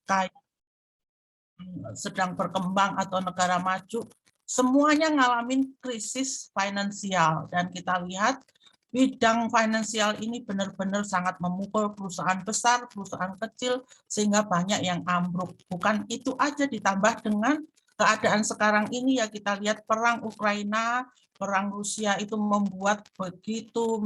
kaya, sedang berkembang atau negara maju, semuanya ngalamin krisis finansial. Dan kita lihat bidang finansial ini benar-benar sangat memukul perusahaan besar, perusahaan kecil, sehingga banyak yang ambruk. Bukan itu aja, ditambah dengan keadaan sekarang ini ya, kita lihat perang Ukraina, perang Rusia itu membuat begitu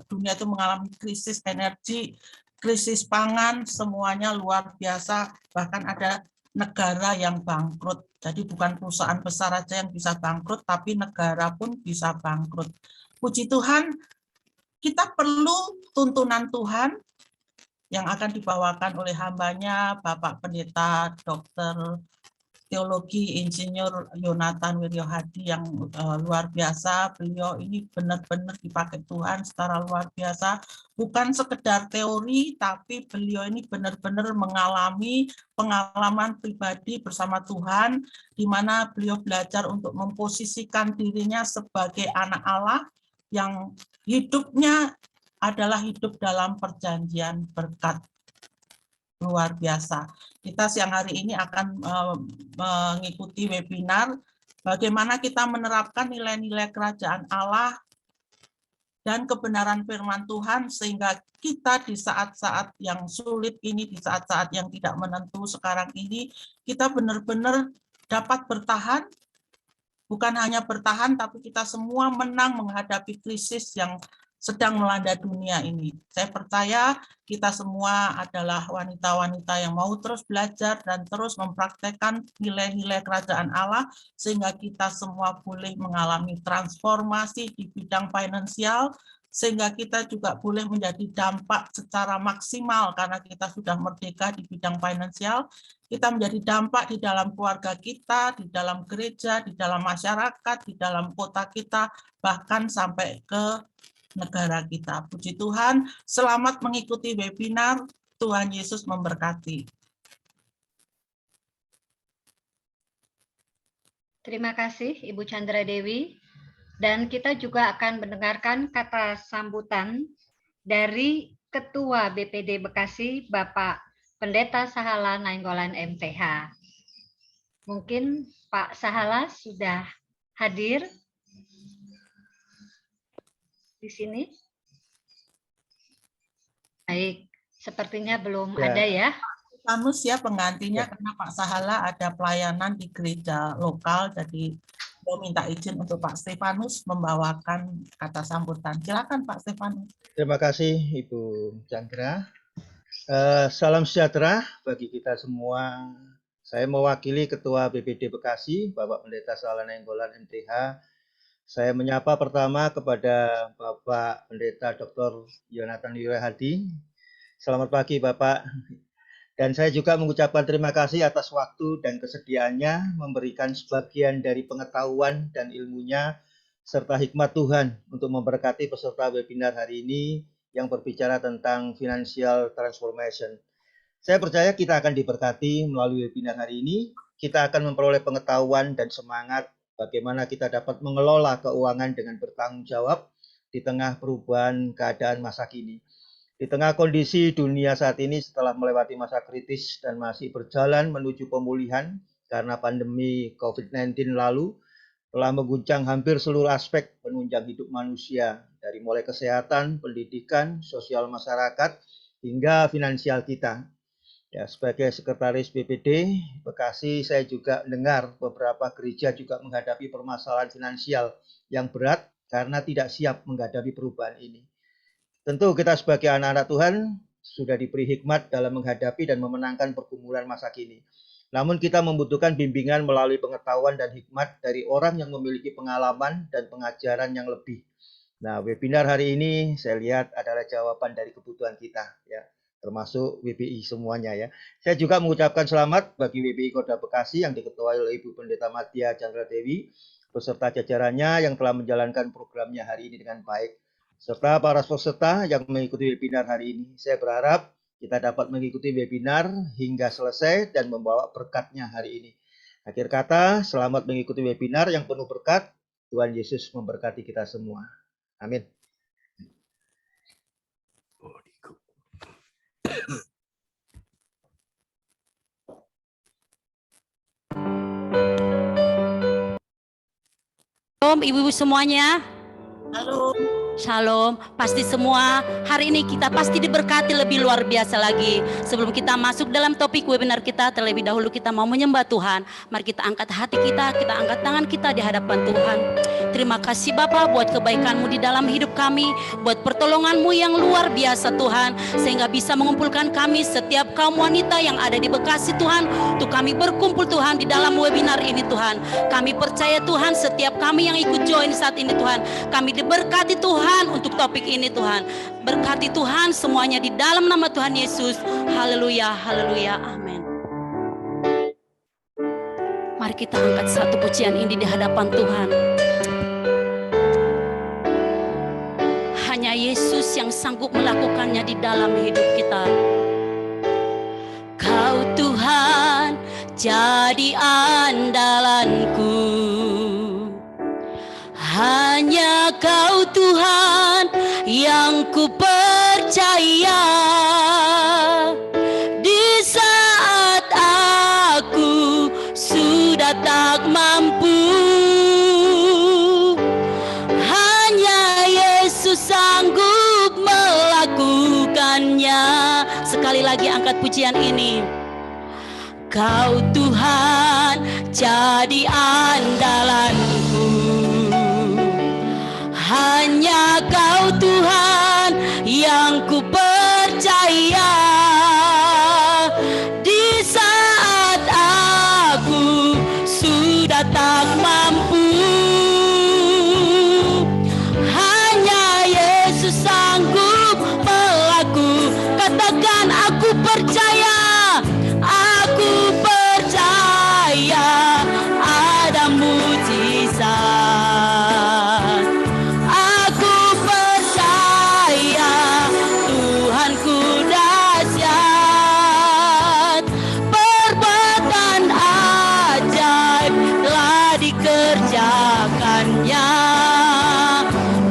dunia itu mengalami krisis energi, krisis pangan, semuanya luar biasa. Bahkan ada negara yang bangkrut. Jadi bukan perusahaan besar aja yang bisa bangkrut, tapi negara pun bisa bangkrut. Puji Tuhan, kita perlu tuntunan Tuhan yang akan dibawakan oleh hambanya, Bapak Pendeta Dr. Teologi Insinyur Yonatan Wiryohadi yang luar biasa. Beliau ini benar-benar dipakai Tuhan secara luar biasa. Bukan sekedar teori, tapi beliau ini benar-benar mengalami pengalaman pribadi bersama Tuhan, di mana beliau belajar untuk memposisikan dirinya sebagai anak Allah yang hidupnya adalah hidup dalam perjanjian berkat. Luar biasa. Kita siang hari ini akan mengikuti webinar bagaimana kita menerapkan nilai-nilai kerajaan Allah dan kebenaran firman Tuhan, sehingga kita di saat-saat yang sulit ini, di saat-saat yang tidak menentu sekarang ini, kita benar-benar dapat bertahan, bukan hanya bertahan, tapi kita semua menang menghadapi krisis yang sedang melanda dunia ini. Saya percaya kita semua adalah wanita-wanita yang mau terus belajar dan terus mempraktekkan nilai-nilai kerajaan Allah, sehingga kita semua boleh mengalami transformasi di bidang finansial, sehingga kita juga boleh menjadi dampak secara maksimal karena kita sudah merdeka di bidang finansial. Kita menjadi dampak di dalam keluarga kita, di dalam gereja, di dalam masyarakat, di dalam kota kita, bahkan sampai ke negara kita. Puji Tuhan, selamat mengikuti webinar. Tuhan Yesus memberkati. Terima kasih Ibu Chandra Dewi. Dan kita juga akan mendengarkan kata sambutan dari Ketua BPD Bekasi, Bapak Pendeta Sahala Nainggolan MTH. Mungkin Pak Sahala sudah hadir di sini? Baik, sepertinya belum ada ya. Stefanus ya penggantinya, karena Pak Sahala ada pelayanan di gereja lokal, jadi saya minta izin untuk Pak Stefanus membawakan kata sambutan. Silakan Pak Stefanus. Terima kasih Ibu Chandra. Salam sejahtera bagi kita semua. Saya mewakili Ketua BPD Bekasi, Bapak Pendeta Sahala Nainggolan MTH. Saya menyapa pertama kepada Bapak Pendeta Dr. Yonatan Wiryohadi. Selamat pagi Bapak. Dan saya juga mengucapkan terima kasih atas waktu dan kesediaannya memberikan sebagian dari pengetahuan dan ilmunya serta hikmat Tuhan untuk memberkati peserta webinar hari ini yang berbicara tentang financial transformation. Saya percaya kita akan diberkati melalui webinar hari ini. Kita akan memperoleh pengetahuan dan semangat bagaimana kita dapat mengelola keuangan dengan bertanggung jawab di tengah perubahan keadaan masa kini. Di tengah kondisi dunia saat ini setelah melewati masa kritis dan masih berjalan menuju pemulihan karena pandemi COVID-19 lalu, telah mengguncang hampir seluruh aspek penunjang hidup manusia, dari mulai kesehatan, pendidikan, sosial masyarakat, hingga finansial kita. Ya, sebagai sekretaris BPD Bekasi, saya juga dengar beberapa gereja juga menghadapi permasalahan finansial yang berat karena tidak siap menghadapi perubahan ini. Tentu kita sebagai anak-anak Tuhan sudah diberi hikmat dalam menghadapi dan memenangkan pergumulan masa kini. Namun kita membutuhkan bimbingan melalui pengetahuan dan hikmat dari orang yang memiliki pengalaman dan pengajaran yang lebih. Nah, webinar hari ini saya lihat adalah jawaban dari kebutuhan kita, ya, termasuk WBI semuanya ya. Saya juga mengucapkan selamat bagi WBI Kota Bekasi yang diketuai oleh Ibu Pendeta Madya Chandra Dewi beserta jajarannya yang telah menjalankan programnya hari ini dengan baik, serta para peserta yang mengikuti webinar hari ini. Saya berharap kita dapat mengikuti webinar hingga selesai dan membawa berkatnya hari ini. Akhir kata, selamat mengikuti webinar yang penuh berkat. Tuhan Yesus memberkati kita semua. Amin. Shalom ibu-ibu semuanya. Halo. Shalom, pasti semua hari ini kita pasti diberkati lebih luar biasa lagi. Sebelum kita masuk dalam topik webinar kita, terlebih dahulu kita mau menyembah Tuhan. Mari kita angkat hati kita angkat tangan kita di hadapan Tuhan. Terima kasih Bapa buat kebaikan-Mu di dalam hidup kami, buat pertolongan-Mu yang luar biasa Tuhan, sehingga bisa mengumpulkan kami setiap kaum wanita yang ada di Bekasi Tuhan, untuk kami berkumpul Tuhan di dalam webinar ini Tuhan. Kami percaya Tuhan setiap kami yang ikut join saat ini Tuhan, kami diberkati Tuhan untuk topik ini Tuhan. Berkati Tuhan semuanya di dalam nama Tuhan Yesus. Haleluya, haleluya, amin. Mari kita angkat satu pujian ini di hadapan Tuhan. Hanya Yesus yang sanggup melakukannya di dalam hidup kita. Kau Tuhan jadi andalanku, hanya Kau Tuhan yang ku percaya. Di saat aku sudah tak mampu, hanya Yesus sanggup melakukannya. Sekali lagi angkat pujian ini. Kau Tuhan jadi andalanku, hanya Kau Tuhan yang ku percaya. Di saat aku sudah tak mampu, hanya Yesus sanggup melakukan. Katakan aku percaya, aku percaya ada mujizat. Aku percaya Tuhanku dahsyat, perbuatan ajaib telah dikerjakannya.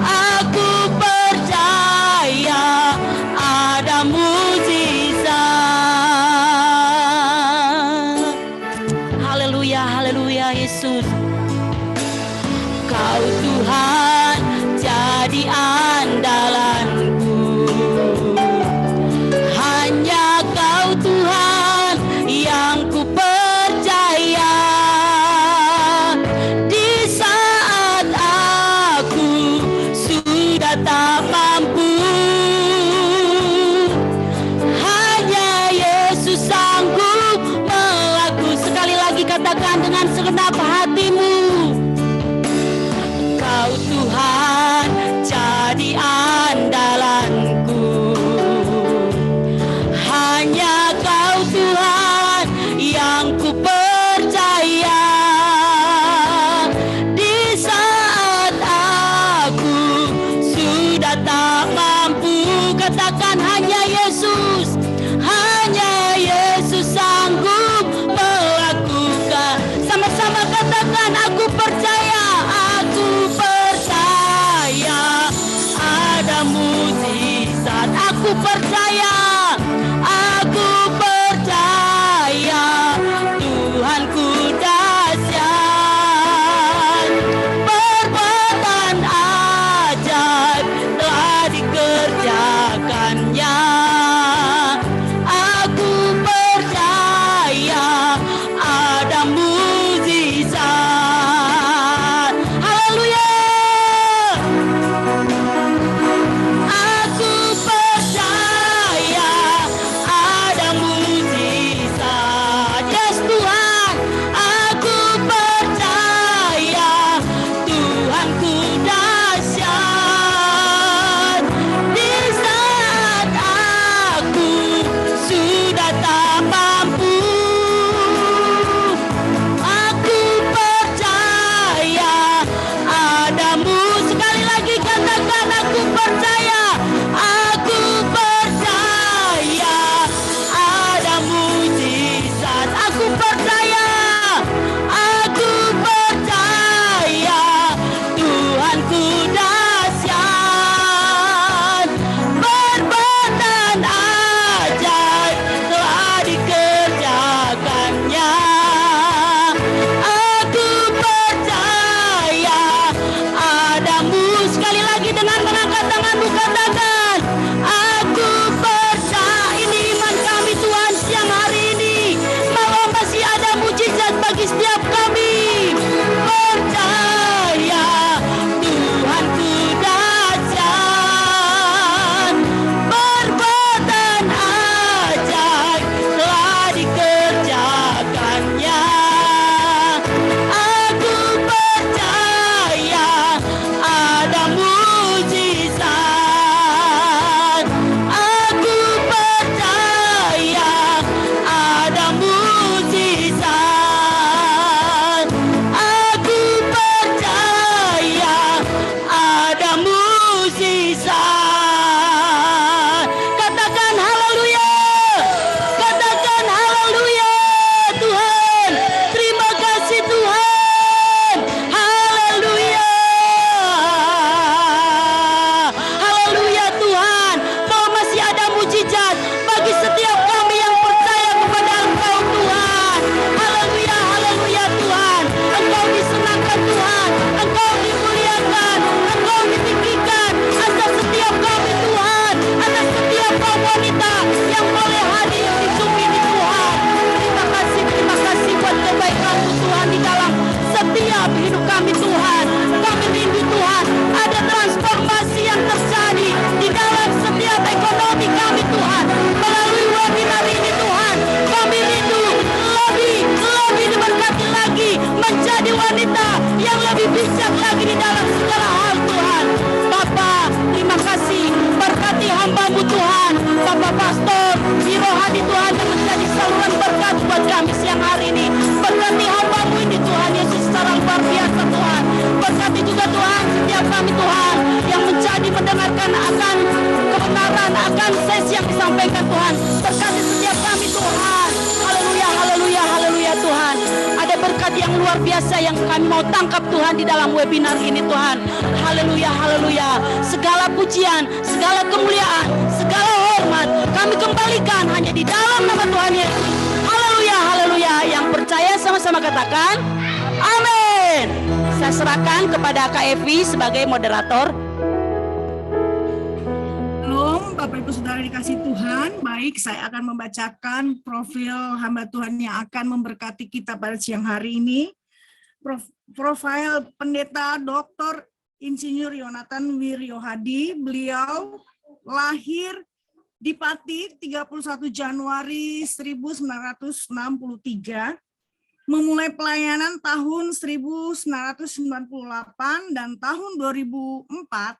Aku percaya ada mujizat. Haleluya, haleluya Yesus. Kau Tuhan jadi andalanku, hanya Kau Tuhan yang ku percaya. Di saat aku sudah tak mampu, hanya Yesus sanggup melakukan. Sekali lagi katakan dengan segenap hatimu. Kau Tuhan jadi andalanku, hanya Kau Tuhan yang ku percaya. Di saat aku sudah tak mampu, katakan hanya Yesus sanggup melakukan. Sama-sama katakan Bapak Pastor Biro Hadi Tuhan yang menjadi saluran berkat buat kami siang hari ini. Berkati hamba-Mu ini Tuhan Yesus secara luar biasa Tuhan. Berkati juga Tuhan setiap kami Tuhan yang menjadi mendengarkan akan kebenaran, akan sesi yang disampaikan Tuhan. Berkati setiap kami Tuhan. Haleluya, haleluya, haleluya Tuhan. Ada berkat yang luar biasa yang kami mau tangkap Tuhan di dalam webinar ini Tuhan. Haleluya, haleluya. Segala pujian, segala kemuliaan, segala hormat kami kembalikan hanya di dalam nama Tuhan Yesus. Haleluya, haleluya. Yang percaya sama-sama katakan amin. Saya serahkan kepada Kak Evi sebagai moderator. Shalom, Bapak Ibu Saudara dikasih Tuhan. Baik, saya akan membacakan profil hamba Tuhan yang akan memberkati kita pada siang hari ini. Profil Pendeta Dr. Insinyur Yonatan Wiryohadi. Beliau lahir di Pati 31 Januari 1963. Memulai pelayanan tahun 1998 dan tahun 2004.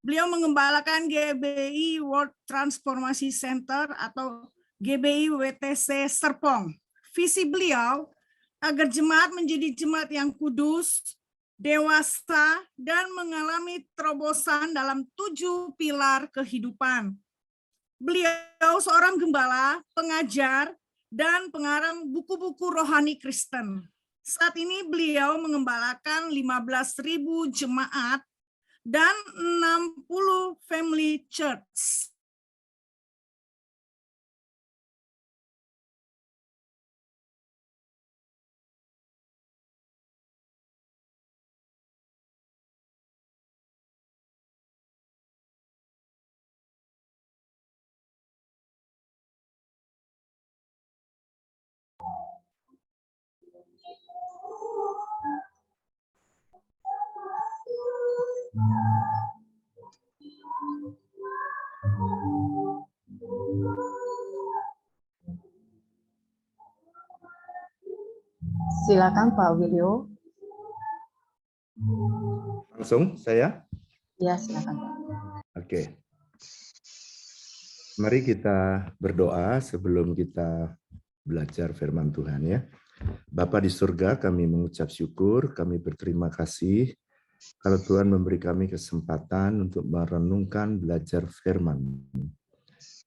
Beliau mengembalakan GBI World Transformation Center atau GBI WTC Serpong. Visi beliau agar jemaat menjadi jemaat yang kudus, dewasa, dan mengalami terobosan dalam 7 pilar kehidupan. Beliau seorang gembala, pengajar, dan pengarang buku-buku rohani Kristen. Saat ini beliau mengembalakan 15.000 jemaat dan 60 family church. Silakan Pak Wiryo. Langsung saya? Ya, silakan Pak. Oke. Mari kita berdoa sebelum kita belajar firman Tuhan ya. Bapa di surga, kami mengucap syukur, kami berterima kasih kalau Tuhan memberi kami kesempatan untuk merenungkan belajar firman.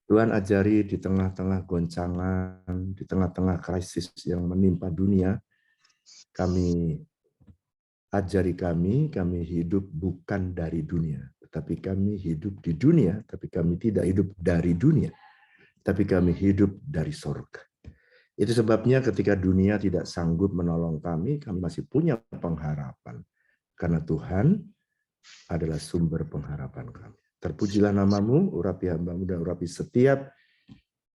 Tuhan ajari di tengah-tengah goncangan, di tengah-tengah krisis yang menimpa dunia, kami hidup bukan dari dunia, tetapi kami hidup di dunia, tapi kami tidak hidup dari dunia, tapi kami hidup dari surga. Itu sebabnya ketika dunia tidak sanggup menolong kami masih punya pengharapan, karena Tuhan adalah sumber pengharapan kami. Terpujilah namamu, urapi hamba-Mu dan urapi setiap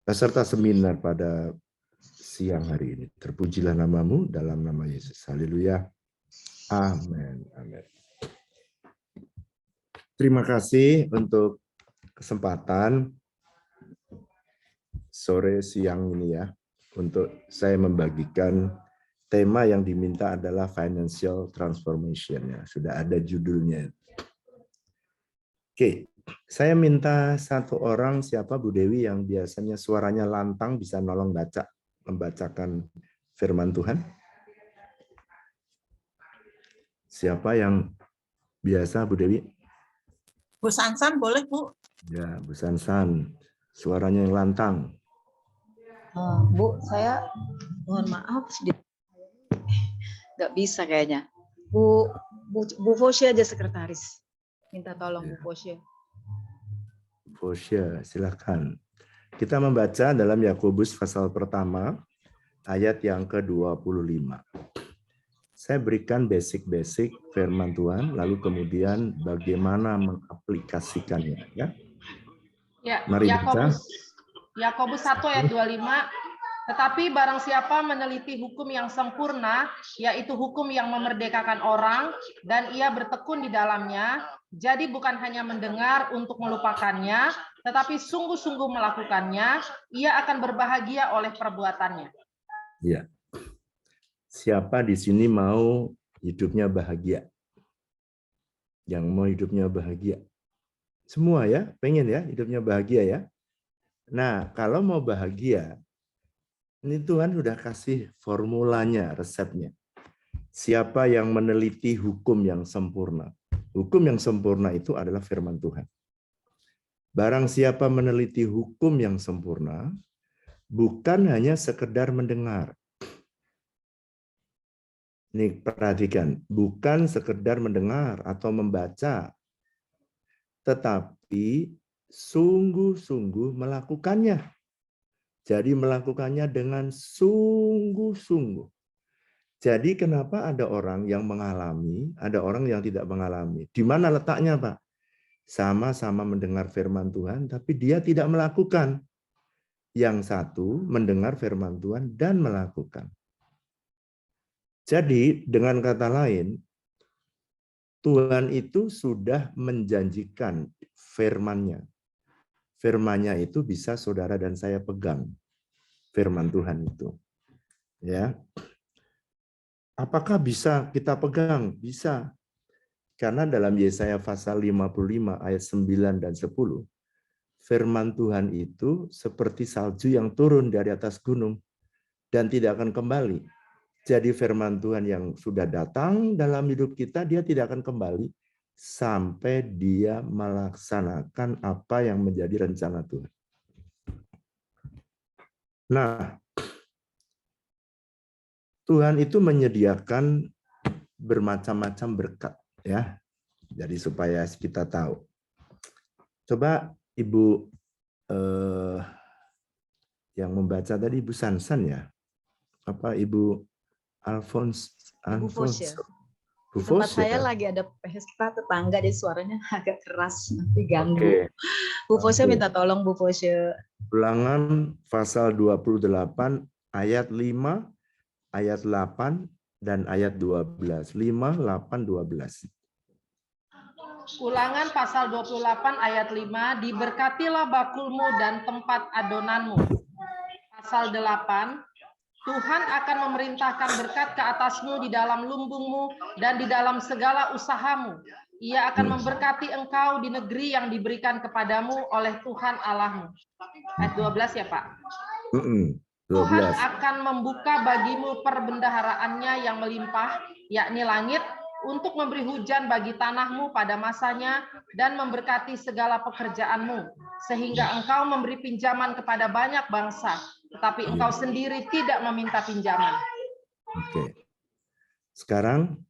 peserta seminar pada siang hari ini. Terpujilah namamu dalam nama Yesus. Haleluya. Amin. Amin. Terima kasih untuk kesempatan sore siang ini ya. Untuk saya membagikan tema yang diminta adalah financial transformation ya. Sudah ada judulnya. Oke, saya minta satu orang, siapa Bu Dewi yang biasanya suaranya lantang bisa nolong membacakan firman Tuhan? Siapa yang biasa, Bu Dewi? Bu Sansan boleh, Bu? Ya, Bu Sansan. Suaranya yang lantang. Bu, saya mohon maaf nggak bisa kayaknya. Bu Fosya aja sekretaris. Minta tolong Bu Fosya. Fosya, silakan. Kita membaca dalam Yakobus pasal pertama ayat yang ke-25. Saya berikan basic firman Tuhan, lalu kemudian bagaimana mengaplikasikannya ya. Ya, Mari baca. Yakobus 1 ayat 25. Tetapi barang siapa meneliti hukum yang sempurna, yaitu hukum yang memerdekakan orang, dan ia bertekun di dalamnya, jadi bukan hanya mendengar untuk melupakannya, tetapi sungguh-sungguh melakukannya, ia akan berbahagia oleh perbuatannya. Ya. Siapa di sini mau hidupnya bahagia? Yang mau hidupnya bahagia? Semua ya, pengen ya hidupnya bahagia ya. Nah, kalau mau bahagia, ini Tuhan sudah kasih formulanya, resepnya. Siapa yang meneliti hukum yang sempurna? Hukum yang sempurna itu adalah firman Tuhan. Barang siapa meneliti hukum yang sempurna, bukan hanya sekedar mendengar. Ini perhatikan, bukan sekedar mendengar atau membaca, tetapi sungguh-sungguh melakukannya. Jadi melakukannya dengan sungguh-sungguh. Jadi kenapa ada orang yang mengalami, ada orang yang tidak mengalami? Di mana letaknya, Pak? Sama-sama mendengar firman Tuhan, tapi dia tidak melakukan. Yang satu mendengar firman Tuhan dan melakukan. Jadi dengan kata lain, Tuhan itu sudah menjanjikan firman-Nya. Firman-Nya itu bisa saudara dan saya pegang. Firman Tuhan itu. Ya. Apakah bisa kita pegang? Bisa. Karena dalam Yesaya pasal 55 ayat 9 dan 10, firman Tuhan itu seperti salju yang turun dari atas gunung dan tidak akan kembali. Jadi firman Tuhan yang sudah datang dalam hidup kita, dia tidak akan kembali sampai dia melaksanakan apa yang menjadi rencana Tuhan. Nah, Tuhan itu menyediakan bermacam-macam berkat, ya. Jadi supaya kita tahu. Coba Ibu yang membaca tadi Ibu Sansan ya, apa Ibu Alphonse? Bu Fosya. Bu Di tempat Fosya. saya lagi ada pesta tetangga, jadi suaranya agak keras, nanti ganggu. Oke. Bu Fosya Oke. minta tolong Bu Fosya. Ulangan pasal 28 ayat 5, ayat 8 dan ayat 12. 5, 8, 12. Ulangan pasal 28 ayat 5, diberkatilah bakulmu dan tempat adonanmu. Pasal 8, Tuhan akan memerintahkan berkat ke atasmu di dalam lumbungmu dan di dalam segala usahamu. Ia akan memberkati engkau di negeri yang diberikan kepadamu oleh Tuhan Allahmu. Ayat 12 ya Pak. 12. Tuhan akan membuka bagimu perbendaharaannya yang melimpah, yakni langit, untuk memberi hujan bagi tanahmu pada masanya dan memberkati segala pekerjaanmu, sehingga engkau memberi pinjaman kepada banyak bangsa, tetapi engkau sendiri tidak meminta pinjaman. Oke. Sekarang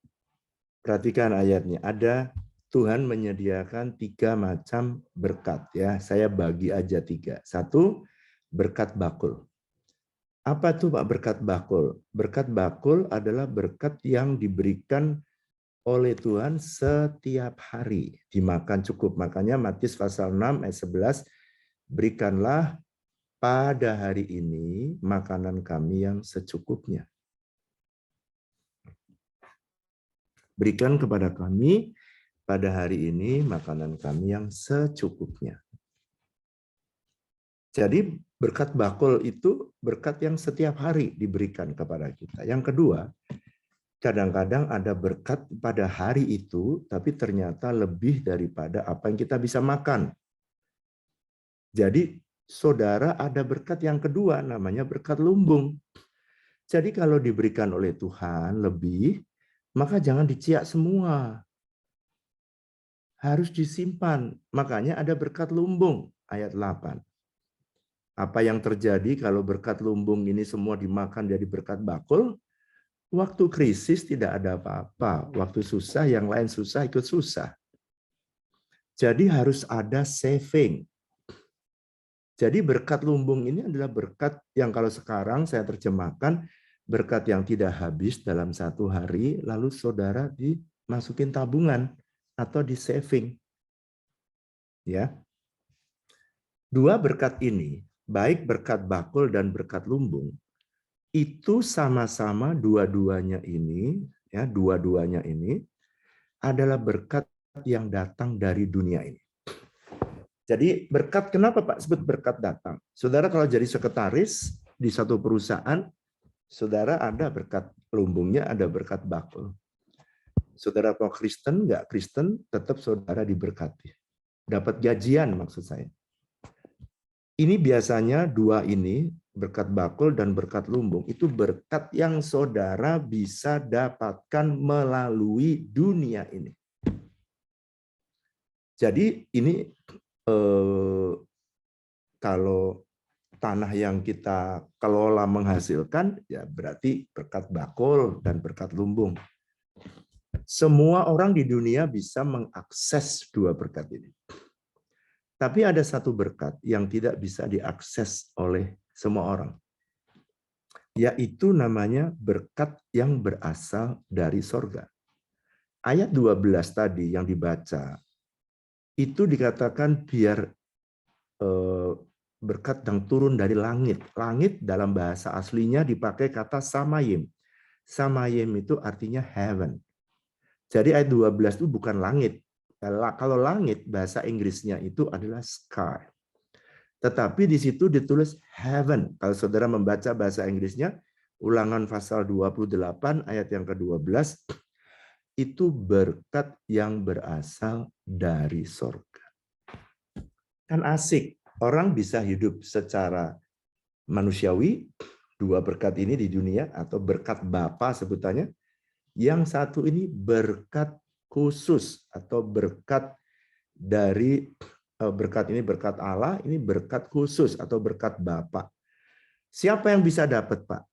perhatikan ayatnya. Ada Tuhan menyediakan 3 macam berkat ya. Saya bagi aja 3. 1, berkat bakul. Apa tuh Pak berkat bakul? Berkat bakul adalah berkat yang diberikan oleh Tuhan setiap hari, dimakan cukup. Makanya Matius pasal 6 ayat 11, berikanlah pada hari ini makanan kami yang secukupnya. Berikan kepada kami pada hari ini makanan kami yang secukupnya. Jadi berkat bakul itu berkat yang setiap hari diberikan kepada kita. Yang kedua, kadang-kadang ada berkat pada hari itu, tapi ternyata lebih daripada apa yang kita bisa makan. Jadi, saudara ada berkat yang kedua, namanya berkat lumbung. Jadi kalau diberikan oleh Tuhan lebih, maka jangan diciak semua. Harus disimpan. Makanya ada berkat lumbung, ayat 8. Apa yang terjadi kalau berkat lumbung ini semua dimakan jadi berkat bakul? Waktu krisis tidak ada apa-apa. Waktu susah, yang lain susah, ikut susah. Jadi harus ada saving. Jadi berkat lumbung ini adalah berkat yang kalau sekarang saya terjemahkan, berkat yang tidak habis dalam 1 hari, lalu saudara dimasukin tabungan atau di saving. Ya. 2 berkat ini, baik berkat bakul dan berkat lumbung, itu sama-sama dua-duanya ini adalah berkat yang datang dari dunia ini. Jadi berkat, kenapa Pak sebut berkat datang? Saudara kalau jadi sekretaris di satu perusahaan, saudara ada berkat lumbungnya, ada berkat bakul. Saudara mau Kristen, nggak Kristen, tetap saudara diberkati. Dapat gajian maksud saya. Ini biasanya dua ini, berkat bakul dan berkat lumbung, itu berkat yang saudara bisa dapatkan melalui dunia ini. Jadi ini kalau tanah yang kita kelola menghasilkan, ya berarti berkat bakul dan berkat lumbung. Semua orang di dunia bisa mengakses dua berkat ini. Tapi ada satu berkat yang tidak bisa diakses oleh semua orang, yaitu namanya berkat yang berasal dari sorga. Ayat 12 tadi yang dibaca, itu dikatakan biar berkat yang turun dari langit. Langit dalam bahasa aslinya dipakai kata samayim. Samayim itu artinya heaven. Jadi ayat 12 itu bukan langit. Kalau langit, bahasa Inggrisnya itu adalah sky. Tetapi di situ ditulis heaven. Kalau saudara membaca bahasa Inggrisnya, Ulangan pasal 28 ayat yang ke-12, itu berkat yang berasal dari sorga. Kan asik, orang bisa hidup secara manusiawi, dua berkat ini di dunia, atau berkat Bapa sebutannya. Yang satu ini berkat khusus, atau berkat dari berkat ini berkat Allah, ini berkat khusus atau berkat Bapa. Siapa yang bisa dapat, Pak?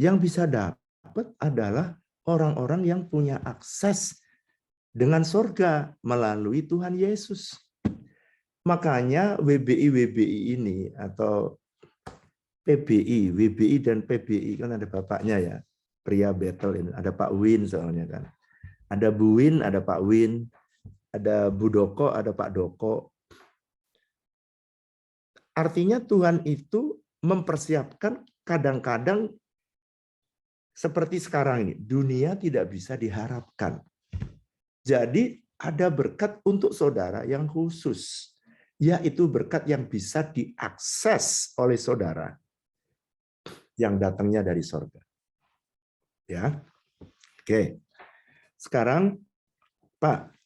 Yang bisa dapat adalah orang-orang yang punya akses dengan surga melalui Tuhan Yesus. Makanya WBI ini atau PBI, WBI dan PBI kan ada bapaknya ya, pria battle ini, ada Pak Win soalnya kan. Ada Bu Win, ada Pak Win, ada Bu Doko, ada Pak Doko. Artinya Tuhan itu mempersiapkan kadang-kadang seperti sekarang ini, dunia tidak bisa diharapkan. Jadi ada berkat untuk saudara yang khusus, yaitu berkat yang bisa diakses oleh saudara yang datangnya dari sorga. Ya, oke. Sekarang, Pak,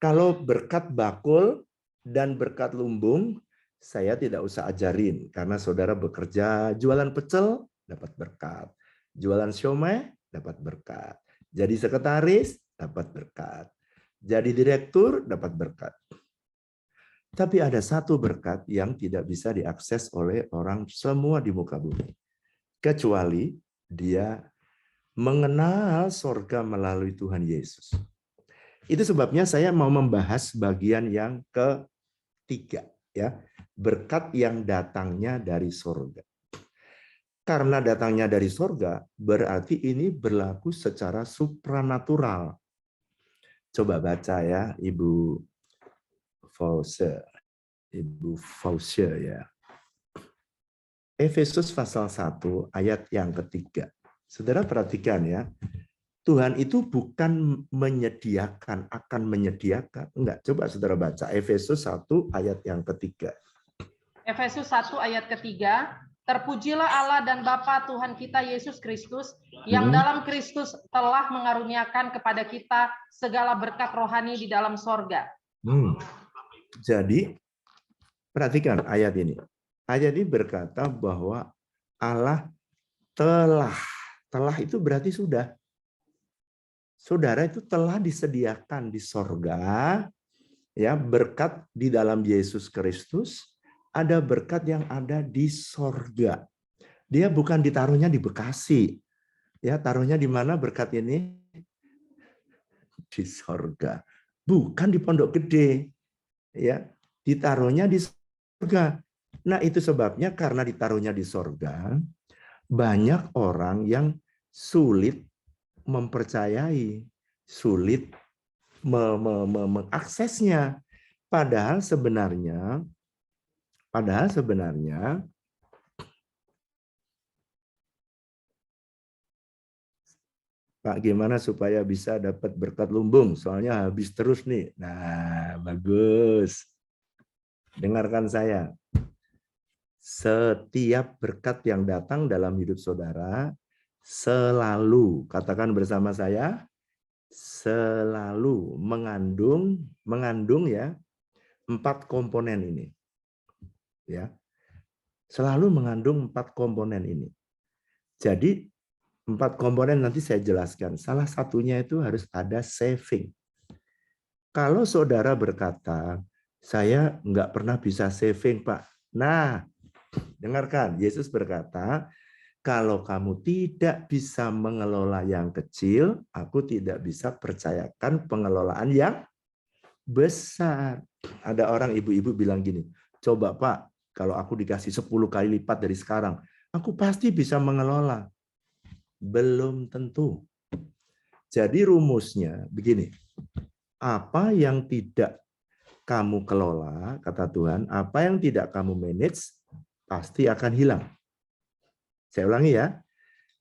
kalau berkat bakul dan berkat lumbung, saya tidak usah ajarin, karena saudara bekerja jualan pecel, dapat berkat. Jualan siomay, dapat berkat. Jadi sekretaris, dapat berkat. Jadi direktur, dapat berkat. Tapi ada satu berkat yang tidak bisa diakses oleh orang semua di muka bumi. Kecuali dia mengenal sorga melalui Tuhan Yesus. Itu sebabnya saya mau membahas bagian yang ketiga, ya, berkat yang datangnya dari sorga. Karena datangnya dari sorga, berarti ini berlaku secara supranatural. Coba baca ya, Ibu Fause. Ibu Fause ya. Efesus pasal 1 ayat yang ketiga. Saudara perhatikan ya, Tuhan itu bukan menyediakan, akan menyediakan. Enggak, coba saudara baca Efesus 1 ayat yang ketiga. Efesus 1 ayat ketiga, terpujilah Allah dan Bapa Tuhan kita Yesus Kristus, yang dalam Kristus telah mengaruniakan kepada kita segala berkat rohani di dalam sorga. Jadi, perhatikan ayat ini. Ayat ini berkata bahwa Allah telah itu berarti sudah. Saudara itu telah disediakan di sorga, ya, berkat di dalam Yesus Kristus, ada berkat yang ada di sorga. Dia bukan ditaruhnya di Bekasi. Ya, taruhnya di mana berkat ini? Di sorga. Bukan di Pondok Gede. Ya, ditaruhnya di sorga. Nah, itu sebabnya karena ditaruhnya di sorga, banyak orang yang sulit mempercayai, sulit mengaksesnya. Padahal sebenarnya Pak, gimana supaya bisa dapat berkat lumbung? Soalnya habis terus nih. Nah, bagus. Dengarkan saya. Setiap berkat yang datang dalam hidup saudara selalu, katakan bersama saya, selalu mengandung ya 4 komponen ini. ya. Selalu mengandung 4 komponen ini. Jadi 4 komponen nanti saya jelaskan. Salah satunya itu harus ada saving. Kalau saudara berkata, saya nggak pernah bisa saving, Pak. Nah, dengarkan, Yesus berkata, kalau kamu tidak bisa mengelola yang kecil, aku tidak bisa percayakan pengelolaan yang besar. Ada orang ibu-ibu bilang gini, coba Pak, kalau aku dikasih 10 kali lipat dari sekarang, aku pasti bisa mengelola. Belum tentu. Jadi rumusnya begini, apa yang tidak kamu kelola, kata Tuhan, apa yang tidak kamu manage, pasti akan hilang. Saya ulangi ya,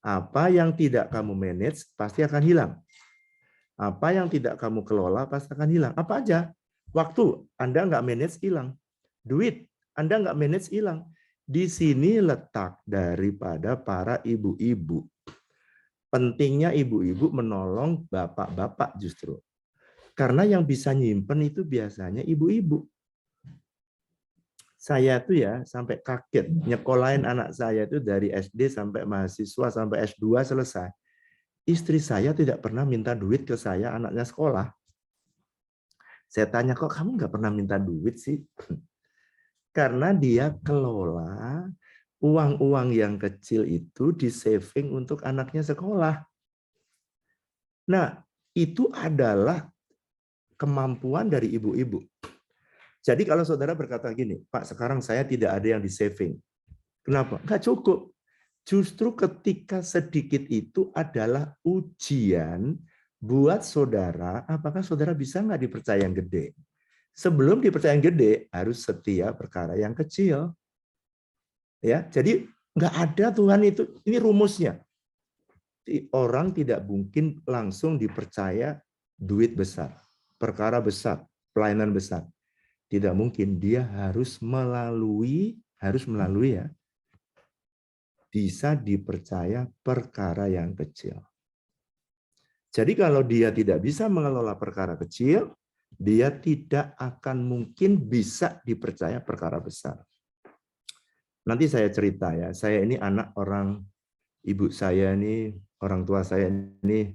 apa yang tidak kamu manage, pasti akan hilang. Apa yang tidak kamu kelola, pasti akan hilang. Apa aja? Waktu, Anda nggak manage, hilang. Duit, Anda nggak manage, hilang. Di sini letak daripada para ibu-ibu. Pentingnya ibu-ibu menolong bapak-bapak justru. Karena yang bisa nyimpen itu biasanya ibu-ibu. Saya tuh ya sampai kaget nyekolahin anak saya itu dari SD sampai mahasiswa sampai S2 selesai. Istri saya tidak pernah minta duit ke saya anaknya sekolah. Saya tanya, kok kamu nggak pernah minta duit sih? Karena dia kelola uang-uang yang kecil itu di saving untuk anaknya sekolah. Nah, itu adalah kemampuan dari ibu-ibu. Jadi kalau saudara berkata gini, Pak, sekarang saya tidak ada yang di saving. Kenapa? Nggak cukup. Justru ketika sedikit itu adalah ujian buat saudara, apakah saudara bisa nggak dipercaya yang gede? Sebelum dipercaya yang gede, harus setia perkara yang kecil. Ya, jadi nggak ada Tuhan itu, ini rumusnya. Orang tidak mungkin langsung dipercaya duit besar, perkara besar, pelayanan besar. Tidak mungkin, dia harus melalui ya, bisa dipercaya perkara yang kecil. Jadi kalau dia tidak bisa mengelola perkara kecil, dia tidak akan mungkin bisa dipercaya perkara besar. Nanti saya cerita ya, saya ini anak orang, ibu saya ini, orang tua saya ini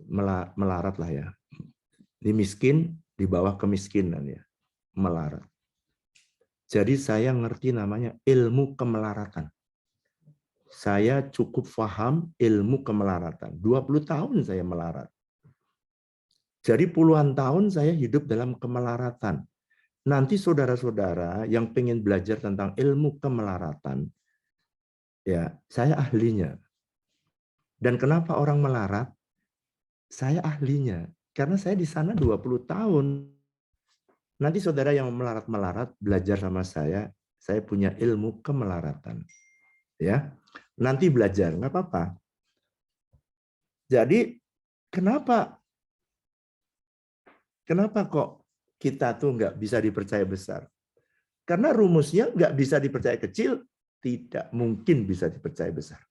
melarat lah ya. Ini miskin, di bawah kemiskinan ya. Melarat. Jadi saya ngerti namanya ilmu kemelaratan. Saya cukup paham ilmu kemelaratan. 20 tahun saya melarat. Jadi puluhan tahun saya hidup dalam kemelaratan. Nanti saudara-saudara yang pengen belajar tentang ilmu kemelaratan, ya saya ahlinya. Dan kenapa orang melarat? Saya ahlinya. Karena saya di sana 20 tahun. Nanti saudara yang melarat-melarat belajar sama saya punya ilmu kemelaratan. Ya, nanti belajar, nggak apa-apa. Jadi kenapa kok kita tuh nggak bisa dipercaya besar? Karena rumusnya nggak bisa dipercaya kecil, tidak mungkin bisa dipercaya besar.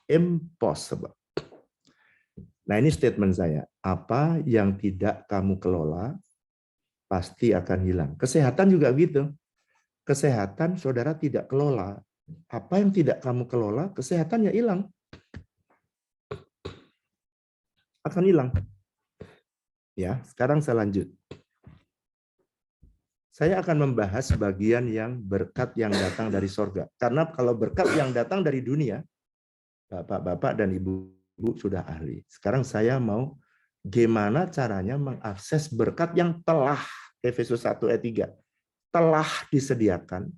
Impossible. Nah ini statement saya. Apa yang tidak kamu kelola, pasti akan hilang. Kesehatan juga gitu. Kesehatan saudara tidak kelola. Apa yang tidak kamu kelola, kesehatannya hilang. Akan hilang. Ya, sekarang saya lanjut. Saya akan membahas bagian yang berkat yang datang dari sorga. Karena kalau berkat yang datang dari dunia, bapak-bapak dan ibu-ibu sudah ahli. Sekarang saya mau gimana caranya mengakses berkat yang telah, Efesus 1 ayat 3, telah disediakan.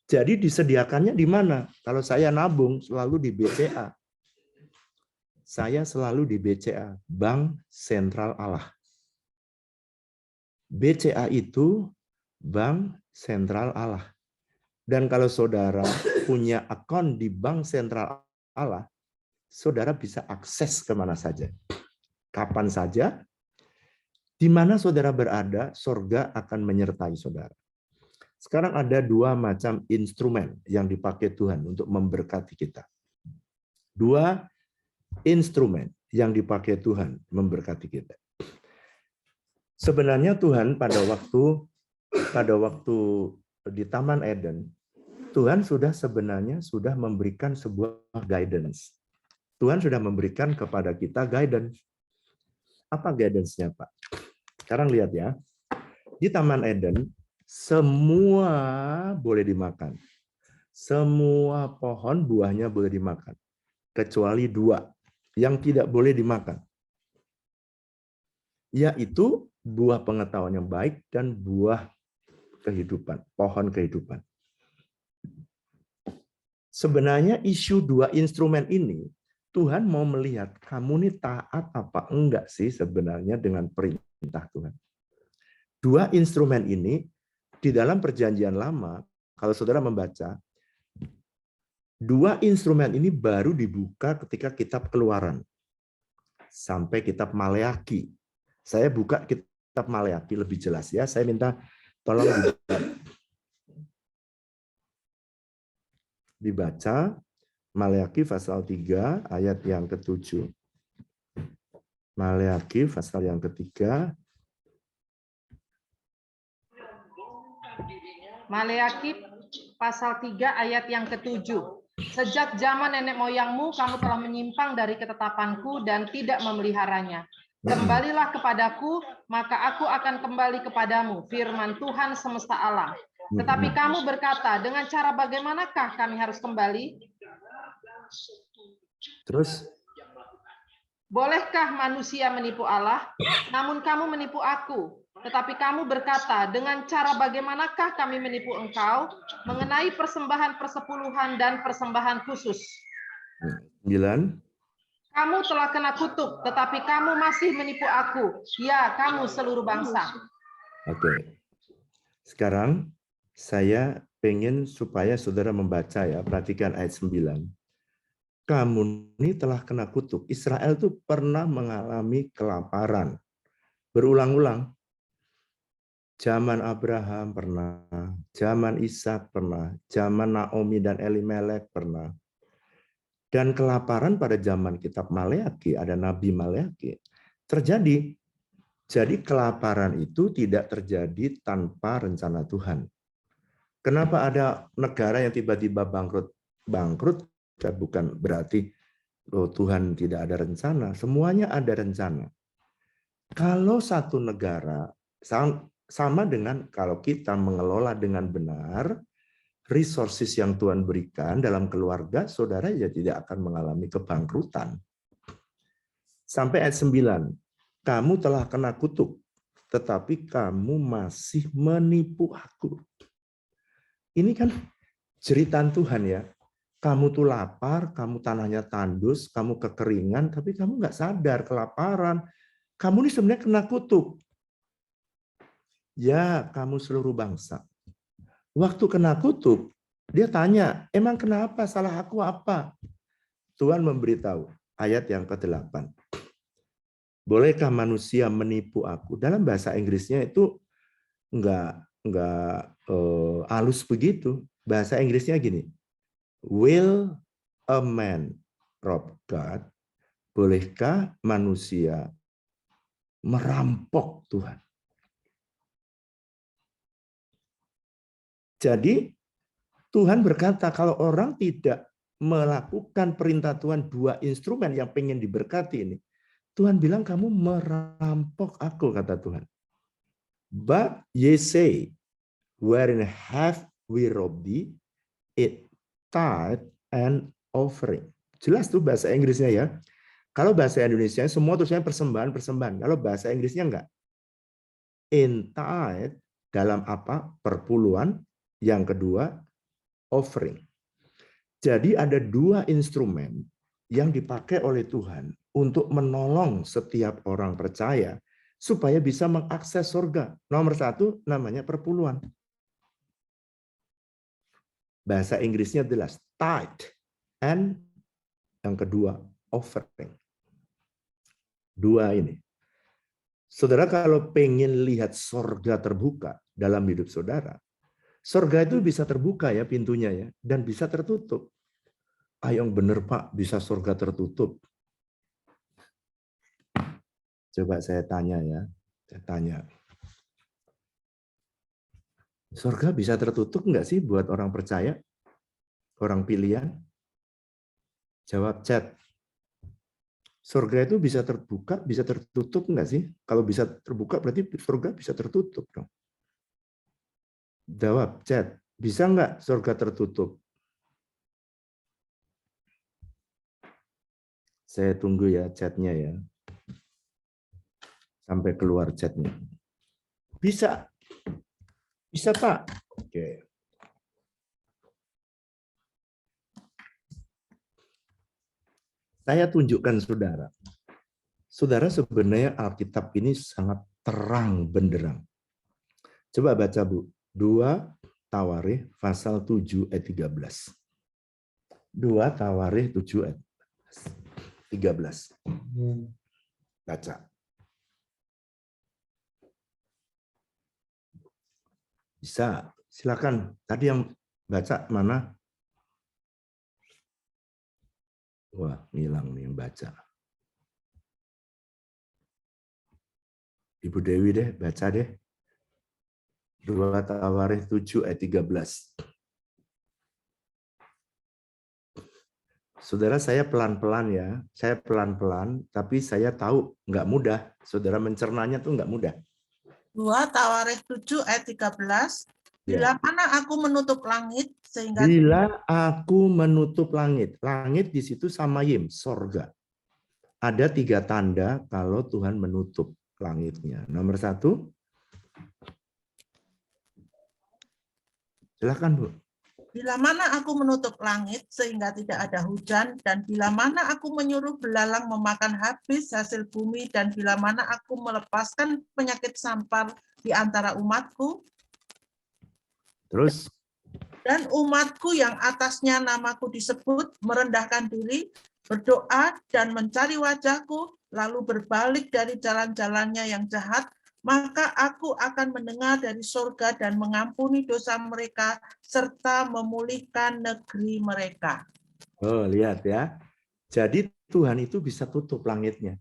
Jadi disediakannya di mana? Kalau saya nabung selalu di BCA. Saya selalu di BCA, Bank Sentral Allah. BCA itu Bank Sentral Allah. Dan kalau saudara punya akun di Bank Sentral Allah, saudara bisa akses kemana saja. Kapan saja, di mana saudara berada, sorga akan menyertai saudara. Sekarang ada 2 macam instrumen yang dipakai Tuhan untuk memberkati kita. 2 instrumen yang dipakai Tuhan memberkati kita. Sebenarnya Tuhan pada waktu di Taman Eden, Tuhan sebenarnya sudah memberikan sebuah guidance. Tuhan sudah memberikan kepada kita guidance. Apa guidance-nya, Pak? Sekarang lihat ya. Di Taman Eden, semua boleh dimakan. Semua pohon buahnya boleh dimakan. Kecuali 2 yang tidak boleh dimakan. Yaitu buah pengetahuan yang baik dan buah kehidupan, pohon kehidupan. Sebenarnya isu 2 instrumen ini, Tuhan mau melihat kamu nih taat apa enggak sih sebenarnya dengan perintah Tuhan. 2 instrumen ini di dalam Perjanjian Lama, kalau saudara membaca, 2 instrumen ini baru dibuka ketika kitab Keluaran sampai kitab Maleaki. Saya buka kitab Maleaki lebih jelas ya. Saya minta tolong dibaca Maleaki pasal 3 ayat yang ke-7. Maleaki pasal yang ketiga. Maleaki pasal 3 ayat yang ke-7. Sejak zaman nenek moyangmu kamu telah menyimpang dari ketetapanku dan tidak memeliharanya. Kembalilah kepadaku, maka aku akan kembali kepadamu, firman Tuhan semesta alam. Tetapi kamu berkata, dengan cara bagaimanakah kami harus kembali? Terus? Bolehkah manusia menipu Allah? Namun kamu menipu aku. Tetapi kamu berkata, dengan cara bagaimanakah kami menipu engkau mengenai persembahan persepuluhan dan persembahan khusus? 9. Kamu telah kena kutuk, tetapi kamu masih menipu aku. Ya, kamu seluruh bangsa. Oke. Sekarang saya pengen supaya saudara membaca ya, perhatikan ayat 9. Kamu ini telah kena kutuk. Israel itu pernah mengalami kelaparan. Berulang-ulang. Zaman Abraham pernah, zaman Ishak pernah, zaman Naomi dan Elimelek pernah. Dan kelaparan pada zaman kitab Maleaki, ada Nabi Maleaki, terjadi. Jadi kelaparan itu tidak terjadi tanpa rencana Tuhan. Kenapa ada negara yang tiba-tiba bangkrut? Bangkrut bukan berarti Tuhan tidak ada rencana. Semuanya ada rencana. Kalau satu negara, sama dengan kalau kita mengelola dengan benar, resources yang Tuhan berikan dalam keluarga, saudara ya tidak akan mengalami kebangkrutan. Sampai ayat 9, kamu telah kena kutuk, tetapi kamu masih menipu aku. Ini kan jeritan Tuhan ya. Kamu tuh lapar, kamu tanahnya tandus, kamu kekeringan, tapi kamu nggak sadar kelaparan. Kamu ini sebenarnya kena kutuk. Ya, kamu seluruh bangsa. Waktu kena kutuk, dia tanya, emang kenapa? Salah aku apa? Tuhan memberitahu, ayat yang ke-8. Bolehkah manusia menipu aku? Dalam bahasa Inggrisnya itu enggak halus begitu. Bahasa Inggrisnya gini. Will a man rob God? Bolehkah manusia merampok Tuhan? Jadi Tuhan berkata kalau orang tidak melakukan perintah Tuhan 2 instrumen yang pengen diberkati ini, Tuhan bilang kamu merampok aku, kata Tuhan. But ye say, wherein have we robbed thee, it tithe and offering. Jelas tuh bahasa Inggrisnya ya. Kalau bahasa Indonesia semua tulisannya persembahan. Kalau bahasa Inggrisnya enggak. In tithe dalam apa? Perpuluhan. Yang kedua, offering. Jadi ada 2 instrumen yang dipakai oleh Tuhan untuk menolong setiap orang percaya supaya bisa mengakses surga. Nomor 1 namanya perpuluhan. Bahasa Inggrisnya jelas tithe, and yang kedua offering. 2 ini. Saudara kalau pengen lihat surga terbuka dalam hidup saudara, surga itu bisa terbuka ya pintunya ya, dan bisa tertutup. Yang benar Pak, bisa surga tertutup. Coba saya tanya ya, saya tanya. Surga bisa tertutup nggak sih buat orang percaya? Orang pilihan? Jawab chat. Surga itu bisa terbuka, bisa tertutup nggak sih? Kalau bisa terbuka berarti surga bisa tertutup dong. Jawab chat. Bisa nggak surga tertutup? Saya tunggu ya chatnya ya. Sampai keluar chatnya. Bisa. Bisa, Pak. Oke. Saya tunjukkan saudara. Saudara, sebenarnya Alkitab ini sangat terang benderang. Coba baca, Bu. 2 Tawarikh pasal 7 ayat 13. 2 Tawarikh 7 ayat 13. Baca. Bisa, silakan. Tadi yang baca mana? Wah, hilang nih yang baca. Ibu Dewi deh, baca deh. 2 Tawarikh 7 ayat 13. Saudara, saya pelan-pelan ya. Saya pelan-pelan, tapi saya tahu nggak mudah. Saudara mencernanya tuh nggak mudah. 2 Tawarikh 7 ayat 13. Bila mana aku menutup langit sehingga Bila aku menutup langit. Langit di situ samayim, sorga. Ada 3 tanda kalau Tuhan menutup langitnya. Nomor 1. Silakan, Bu. bila mana aku menutup langit sehingga tidak ada hujan, dan bila mana aku menyuruh belalang memakan habis hasil bumi, dan bila mana aku melepaskan penyakit sampar di antara umatku, Terus, dan umatku yang atasnya namaku disebut merendahkan diri, berdoa dan mencari wajahku, lalu berbalik dari jalan-jalannya yang jahat, maka aku akan mendengar dari surga dan mengampuni dosa mereka, serta memulihkan negeri mereka. oh lihat ya. Jadi Tuhan itu bisa tutup langitnya.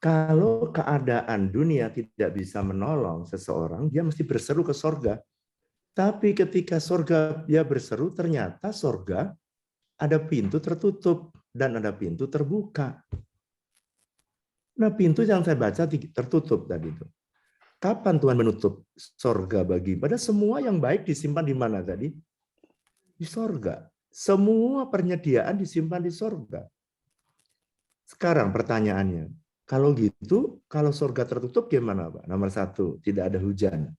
Kalau keadaan dunia tidak bisa menolong seseorang, dia mesti berseru ke sorga. Tapi ketika sorga dia berseru, ternyata sorga ada pintu tertutup dan ada pintu terbuka. Nah, pintu yang saya baca tertutup tadi itu. Kapan Tuhan menutup sorga bagi? Pada semua yang baik disimpan di mana tadi? Di sorga. Semua penyediaan disimpan di sorga. Sekarang pertanyaannya, kalau gitu, kalau sorga tertutup gimana, Pak? Nomor 1, tidak ada hujan.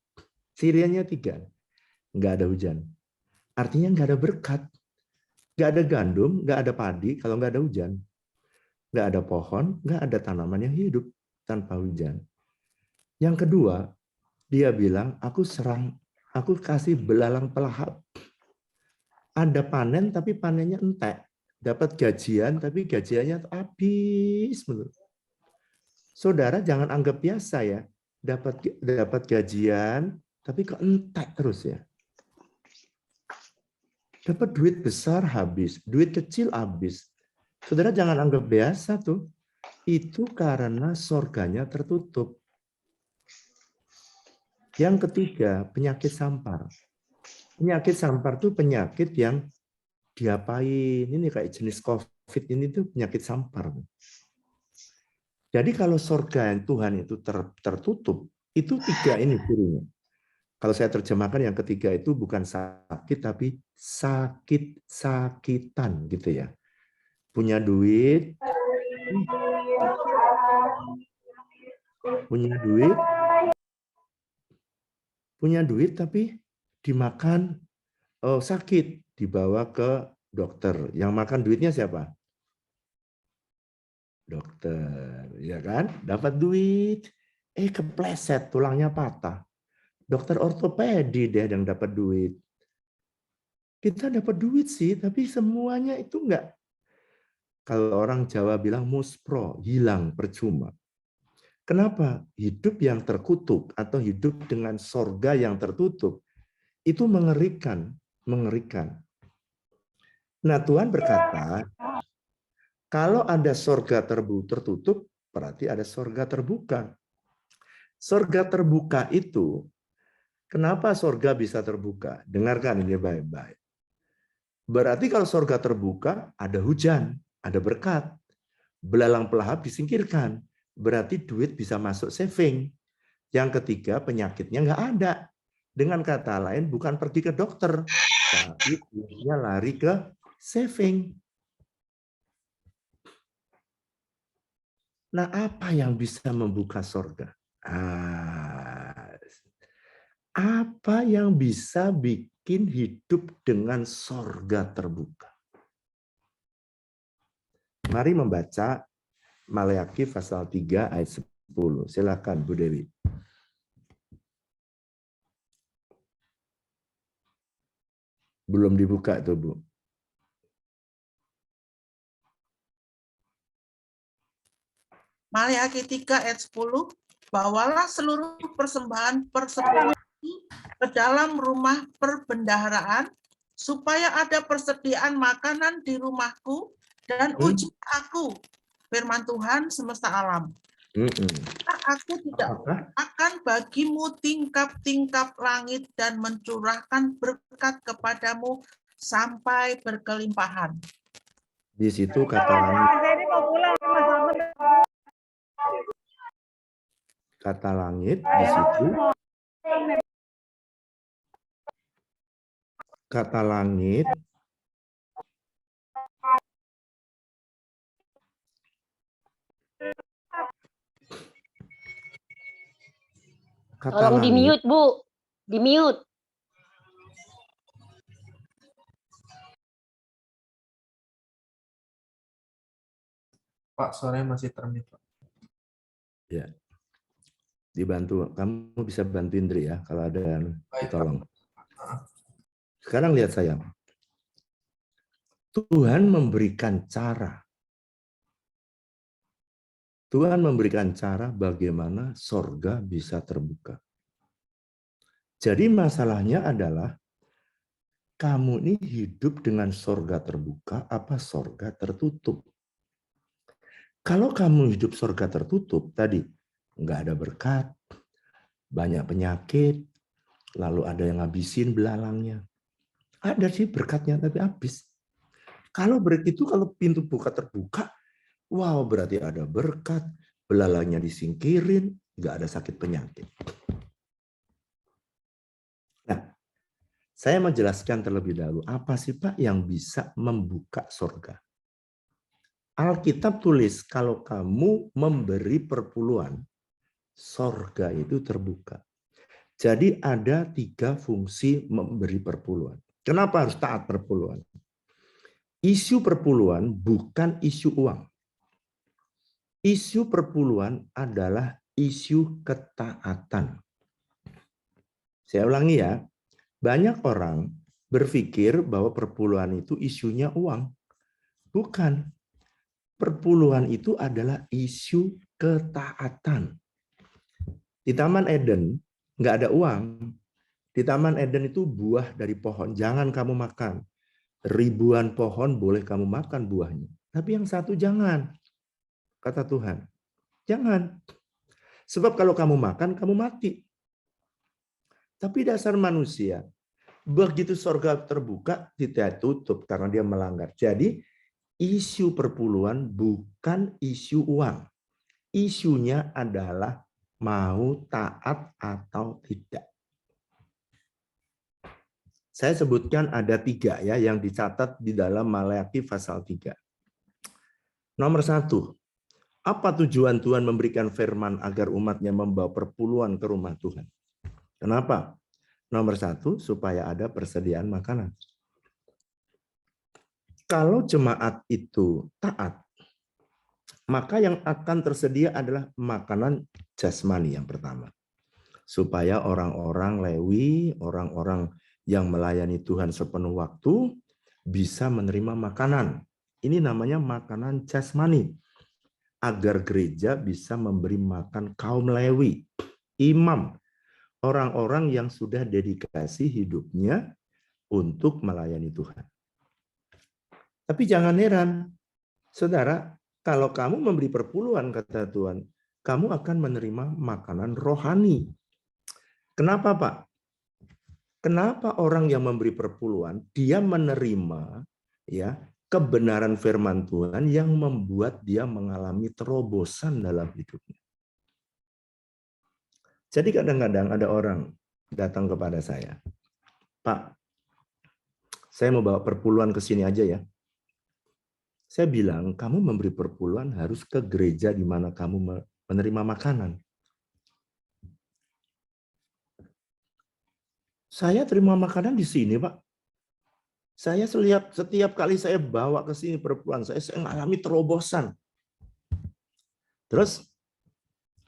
Siriannya 3, nggak ada hujan. Artinya nggak ada berkat. Nggak ada gandum, nggak ada padi kalau nggak ada hujan. Nggak ada pohon, nggak ada tanaman yang hidup tanpa hujan. Yang kedua, dia bilang, aku kasih belalang pelahap. Ada panen, tapi panennya entek. Dapat gajian, tapi gajiannya habis. Saudara jangan anggap biasa ya. Dapat gajian, tapi kok entek terus ya. Dapat duit besar habis, duit kecil habis. Saudara jangan anggap biasa tuh. Itu karena sorganya tertutup. Yang ketiga, penyakit sampar. Penyakit sampar itu penyakit yang diapain. Ini kayak jenis COVID ini tuh penyakit sampar. Jadi kalau sorga Tuhan itu tertutup, itu 3 ini cirinya. Kalau saya terjemahkan yang ketiga itu bukan sakit, tapi sakit-sakitan gitu ya. Punya duit, punya duit tapi dimakan sakit, dibawa ke dokter. Yang makan duitnya siapa? Dokter, ya kan? Dapat duit, kepleset, tulangnya patah. Dokter ortopedi deh yang dapat duit. Kita dapat duit sih, tapi semuanya itu enggak. Kalau orang Jawa bilang muspro, hilang, percuma. Kenapa? Hidup yang terkutuk atau hidup dengan sorga yang tertutup itu mengerikan, mengerikan. Nah, Tuhan berkata, kalau ada sorga tertutup, berarti ada sorga terbuka. Sorga terbuka itu Kenapa sorga bisa terbuka? Dengarkan ini baik-baik. Berarti kalau sorga terbuka, ada hujan, ada berkat. Belalang pelahap disingkirkan. Berarti duit bisa masuk saving. Yang ketiga, penyakitnya nggak ada. Dengan kata lain, bukan pergi ke dokter, tapi duitnya lari ke saving. Nah, apa yang bisa membuka sorga? Apa yang bisa bikin hidup dengan sorga terbuka? Mari membaca Maleakhi pasal 3 ayat 10. Silakan Bu Dewi. Belum dibuka tuh, Bu. Maleakhi 3 ayat 10, bawalah seluruh persembahan ke dalam rumah perbendaharaan, supaya ada persediaan makanan di rumahku, dan uji aku, firman Tuhan semesta alam. Aku tidak akan bagimu tingkap-tingkap langit dan mencurahkan berkat kepadamu sampai berkelimpahan. Di situ kata langit. Kata langit di situ. Kata langit. Tolong di-mute, Bu. Di-mute. Pak, suaranya masih termute, Pak. Ya. Dibantu. Kamu bisa bantu Indri ya kalau ada ditolong. Sekarang lihat saya. Tuhan memberikan cara. Tuhan memberikan cara bagaimana sorga bisa terbuka. Jadi masalahnya adalah kamu ini hidup dengan sorga terbuka apa sorga tertutup. Kalau kamu hidup sorga tertutup, tadi nggak ada berkat, banyak penyakit, lalu ada yang ngabisin belalangnya. Ada sih berkatnya tapi habis. Kalau begitu, kalau pintu buka terbuka, wow berarti ada berkat, belalangnya disingkirin, nggak ada sakit penyakit. Nah, saya menjelaskan terlebih dahulu, apa sih Pak yang bisa membuka sorga? Alkitab tulis, kalau kamu memberi perpuluhan, sorga itu terbuka. Jadi ada 3 fungsi memberi perpuluhan. Kenapa harus taat perpuluhan? Isu perpuluhan bukan isu uang. Isu perpuluhan adalah isu ketaatan. Saya ulangi ya, banyak orang berpikir bahwa perpuluhan itu isunya uang. Bukan. Perpuluhan itu adalah isu ketaatan. Di Taman Eden nggak ada uang. Di Taman Eden itu buah dari pohon, jangan kamu makan. Ribuan pohon boleh kamu makan buahnya. Tapi yang satu jangan. Kata Tuhan. Jangan. Sebab kalau kamu makan, kamu mati. Tapi dasar manusia, begitu sorga terbuka, tidak tutup karena dia melanggar. Jadi isu perpuluhan bukan isu uang. Isunya adalah mau taat atau tidak. Saya sebutkan ada 3 ya yang dicatat di dalam Maleakhi pasal 3. Nomor 1, apa tujuan Tuhan memberikan firman agar umatnya membawa perpuluhan ke rumah Tuhan? Kenapa? Nomor 1, supaya ada persediaan makanan. Kalau jemaat itu taat, maka yang akan tersedia adalah makanan jasmani yang pertama. Supaya orang-orang Lewi, orang-orang yang melayani Tuhan sepenuh waktu, bisa menerima makanan. Ini namanya makanan jasmani. Agar gereja bisa memberi makan kaum Lewi, imam, orang-orang yang sudah dedikasi hidupnya untuk melayani Tuhan. Tapi jangan heran, saudara, kalau kamu memberi perpuluhan, kata Tuhan, kamu akan menerima makanan rohani. Kenapa, Pak? Kenapa orang yang memberi perpuluhan dia menerima ya kebenaran firman Tuhan yang membuat dia mengalami terobosan dalam hidupnya. Jadi kadang-kadang ada orang datang kepada saya, Pak, saya mau bawa perpuluhan ke sini aja ya. Saya bilang, kamu memberi perpuluhan harus ke gereja di mana kamu menerima makanan. Saya terima makanan di sini, Pak. Saya setiap kali saya bawa ke sini perpuluhan, saya mengalami terobosan. Terus,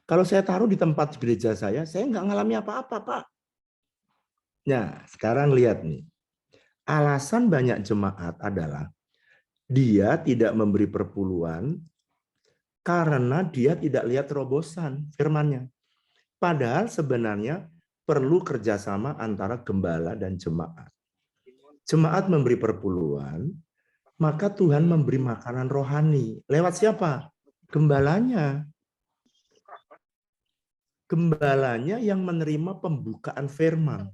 kalau saya taruh di tempat gereja saya nggak ngalami apa-apa, Pak. Nah, sekarang lihat nih. Alasan banyak jemaat adalah dia tidak memberi perpuluhan karena dia tidak lihat terobosan firman-Nya. Padahal sebenarnya perlu kerjasama antara gembala dan jemaat. Jemaat memberi perpuluhan, maka Tuhan memberi makanan rohani. Lewat siapa? Gembalanya. Gembalanya yang menerima pembukaan firman.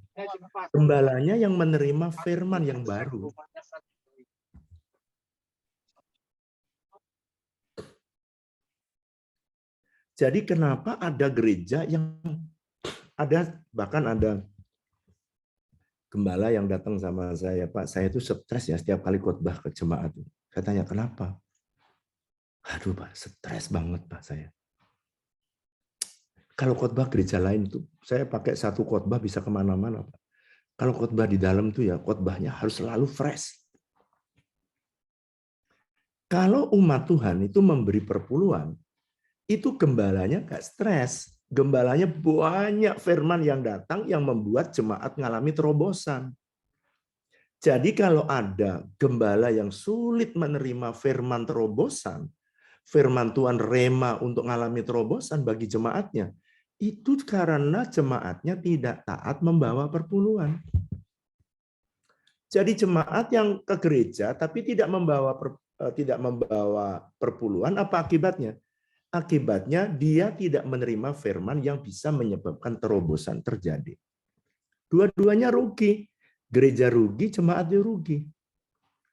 Gembalanya yang menerima firman yang baru. Jadi kenapa ada gereja yang bahkan ada gembala yang datang sama saya, Pak, saya itu stres ya setiap kali khotbah ke jemaat. Saya tanya, kenapa? Aduh, Pak, stres banget, Pak, saya. Kalau khotbah gereja lain tuh, saya pakai satu khotbah bisa kemana-mana, Pak. Kalau khotbah di dalam tuh ya, khotbahnya harus selalu fresh. Kalau umat Tuhan itu memberi perpuluhan, itu gembalanya nggak stres. Gembalanya banyak firman yang datang yang membuat jemaat mengalami terobosan. Jadi kalau ada gembala yang sulit menerima firman terobosan, firman Tuhan rema untuk mengalami terobosan bagi jemaatnya, itu karena jemaatnya tidak taat membawa perpuluhan. Jadi jemaat yang ke gereja tapi tidak membawa perpuluhan, apa akibatnya? Akibatnya dia tidak menerima firman yang bisa menyebabkan terobosan terjadi. Dua-duanya rugi. Gereja rugi, jemaat rugi.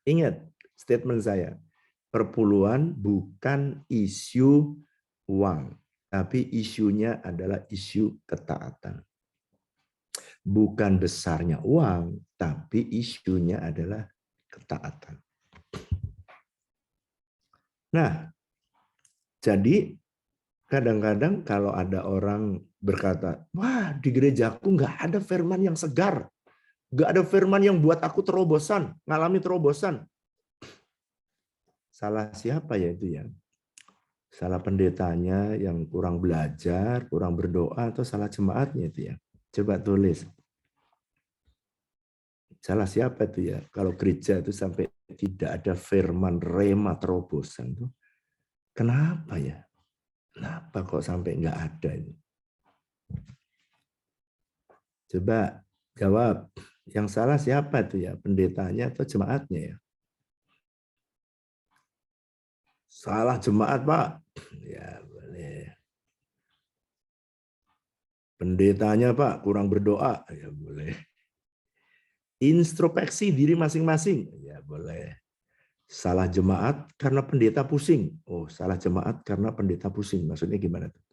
Ingat statement saya. Perpuluhan bukan isu uang, tapi isunya adalah isu ketaatan. Bukan besarnya uang, tapi isunya adalah ketaatan. Nah, jadi kadang-kadang kalau ada orang berkata, wah di gerejaku nggak ada firman yang segar, nggak ada firman yang buat aku terobosan, ngalami terobosan. Salah siapa ya itu ya? Salah pendetanya yang kurang belajar, kurang berdoa, atau salah jemaatnya itu ya? Coba tulis. Salah siapa itu ya? Kalau gereja itu sampai tidak ada firman rema terobosan tuh. Kenapa ya? Kenapa kok sampai nggak ada ini? Coba jawab. Yang salah siapa itu ya? Pendetanya atau jemaatnya ya? Salah jemaat, Pak. Ya, boleh. Pendetanya, Pak, kurang berdoa. Ya, boleh. Introspeksi diri masing-masing. Ya, boleh. Salah jemaat karena pendeta pusing. Oh, salah jemaat karena pendeta pusing. Maksudnya gimana tuh?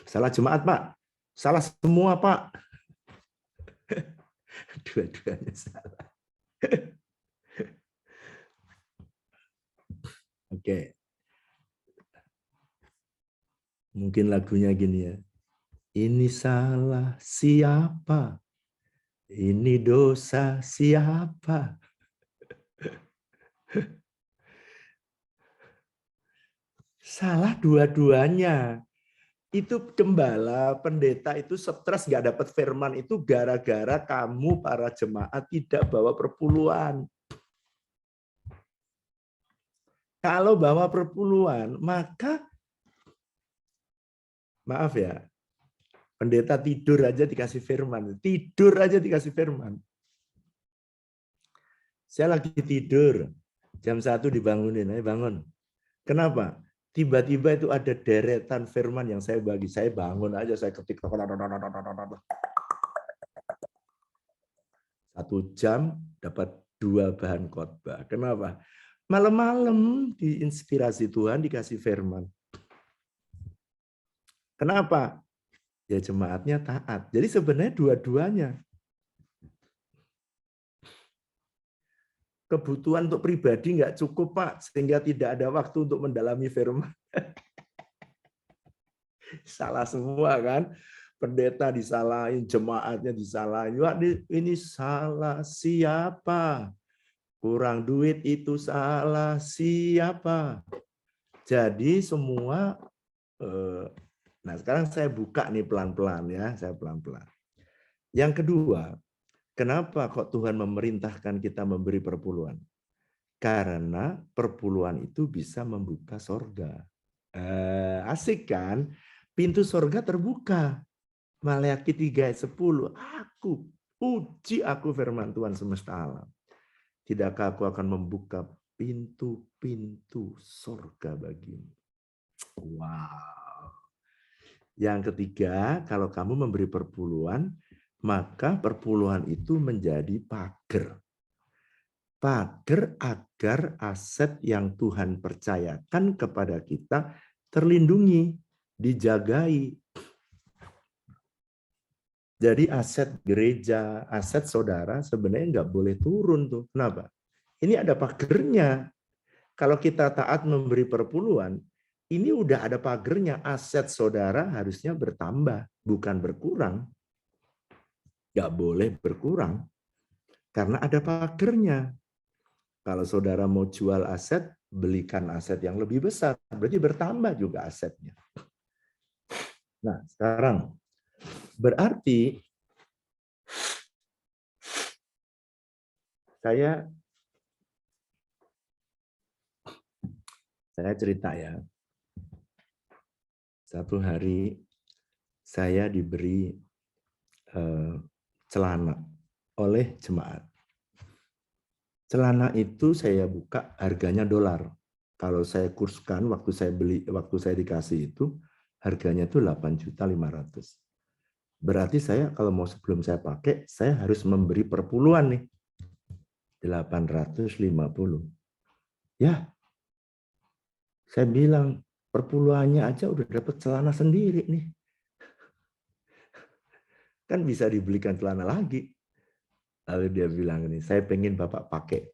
Salah jemaat, Pak. Salah semua, Pak. Dua-duanya salah. Oke. Mungkin lagunya gini ya. Ini salah siapa? Ini dosa siapa? Salah dua-duanya. Itu gembala, pendeta itu stres nggak dapat firman itu gara-gara kamu para jemaat tidak bawa perpuluhan. Kalau bawa perpuluhan, maka maaf ya, pendeta tidur aja dikasih firman. Tidur aja dikasih firman. Saya lagi tidur, jam 1 dibangunin, ayo bangun. Kenapa? Tiba-tiba itu ada deretan firman yang saya bagi. Saya bangun aja, saya ketik. 1 jam dapat 2 bahan khotbah. Kenapa? Malam-malam diinspirasi Tuhan, dikasih firman. Kenapa? Ya jemaatnya taat. Jadi sebenarnya dua-duanya. Kebutuhan untuk pribadi nggak cukup, Pak, sehingga tidak ada waktu untuk mendalami firman. Salah semua kan? Pendeta disalahin, jemaatnya disalahin. Wah, ini salah siapa? Kurang duit itu salah siapa? Jadi semua. Nah, sekarang saya buka nih pelan-pelan ya, saya pelan-pelan. Yang kedua, kenapa kok Tuhan memerintahkan kita memberi perpuluhan? Karena perpuluhan itu bisa membuka sorga. Asik kan? Pintu sorga terbuka. Maleakhi 3 ayat 10. Uji aku firman Tuhan semesta alam. Tidakkah aku akan membuka pintu-pintu sorga bagimu? Wow. Yang ketiga, kalau kamu memberi perpuluhan, maka perpuluhan itu menjadi pagar. Pagar agar aset yang Tuhan percayakan kepada kita terlindungi, dijagai. Jadi aset gereja, aset saudara sebenarnya nggak boleh turun tuh. Kenapa? Ini ada pagernya. Kalau kita taat memberi perpuluhan, ini udah ada pagernya. Aset saudara harusnya bertambah, bukan berkurang. Nggak boleh berkurang. Karena ada pagernya. Kalau saudara mau jual aset, belikan aset yang lebih besar. Berarti bertambah juga asetnya. Nah, sekarang berarti saya cerita ya. Satu hari saya diberi celana oleh jemaat. Celana itu saya buka harganya $. Kalau saya kurskan waktu saya dikasih itu harganya itu 8.500.000. Berarti saya kalau mau sebelum saya pakai, saya harus memberi perpuluhan nih. 850. Ya. Saya bilang, perpuluhannya aja udah dapat celana sendiri nih. Kan bisa dibelikan celana lagi. Lalu dia bilang ini, saya pengen Bapak pakai.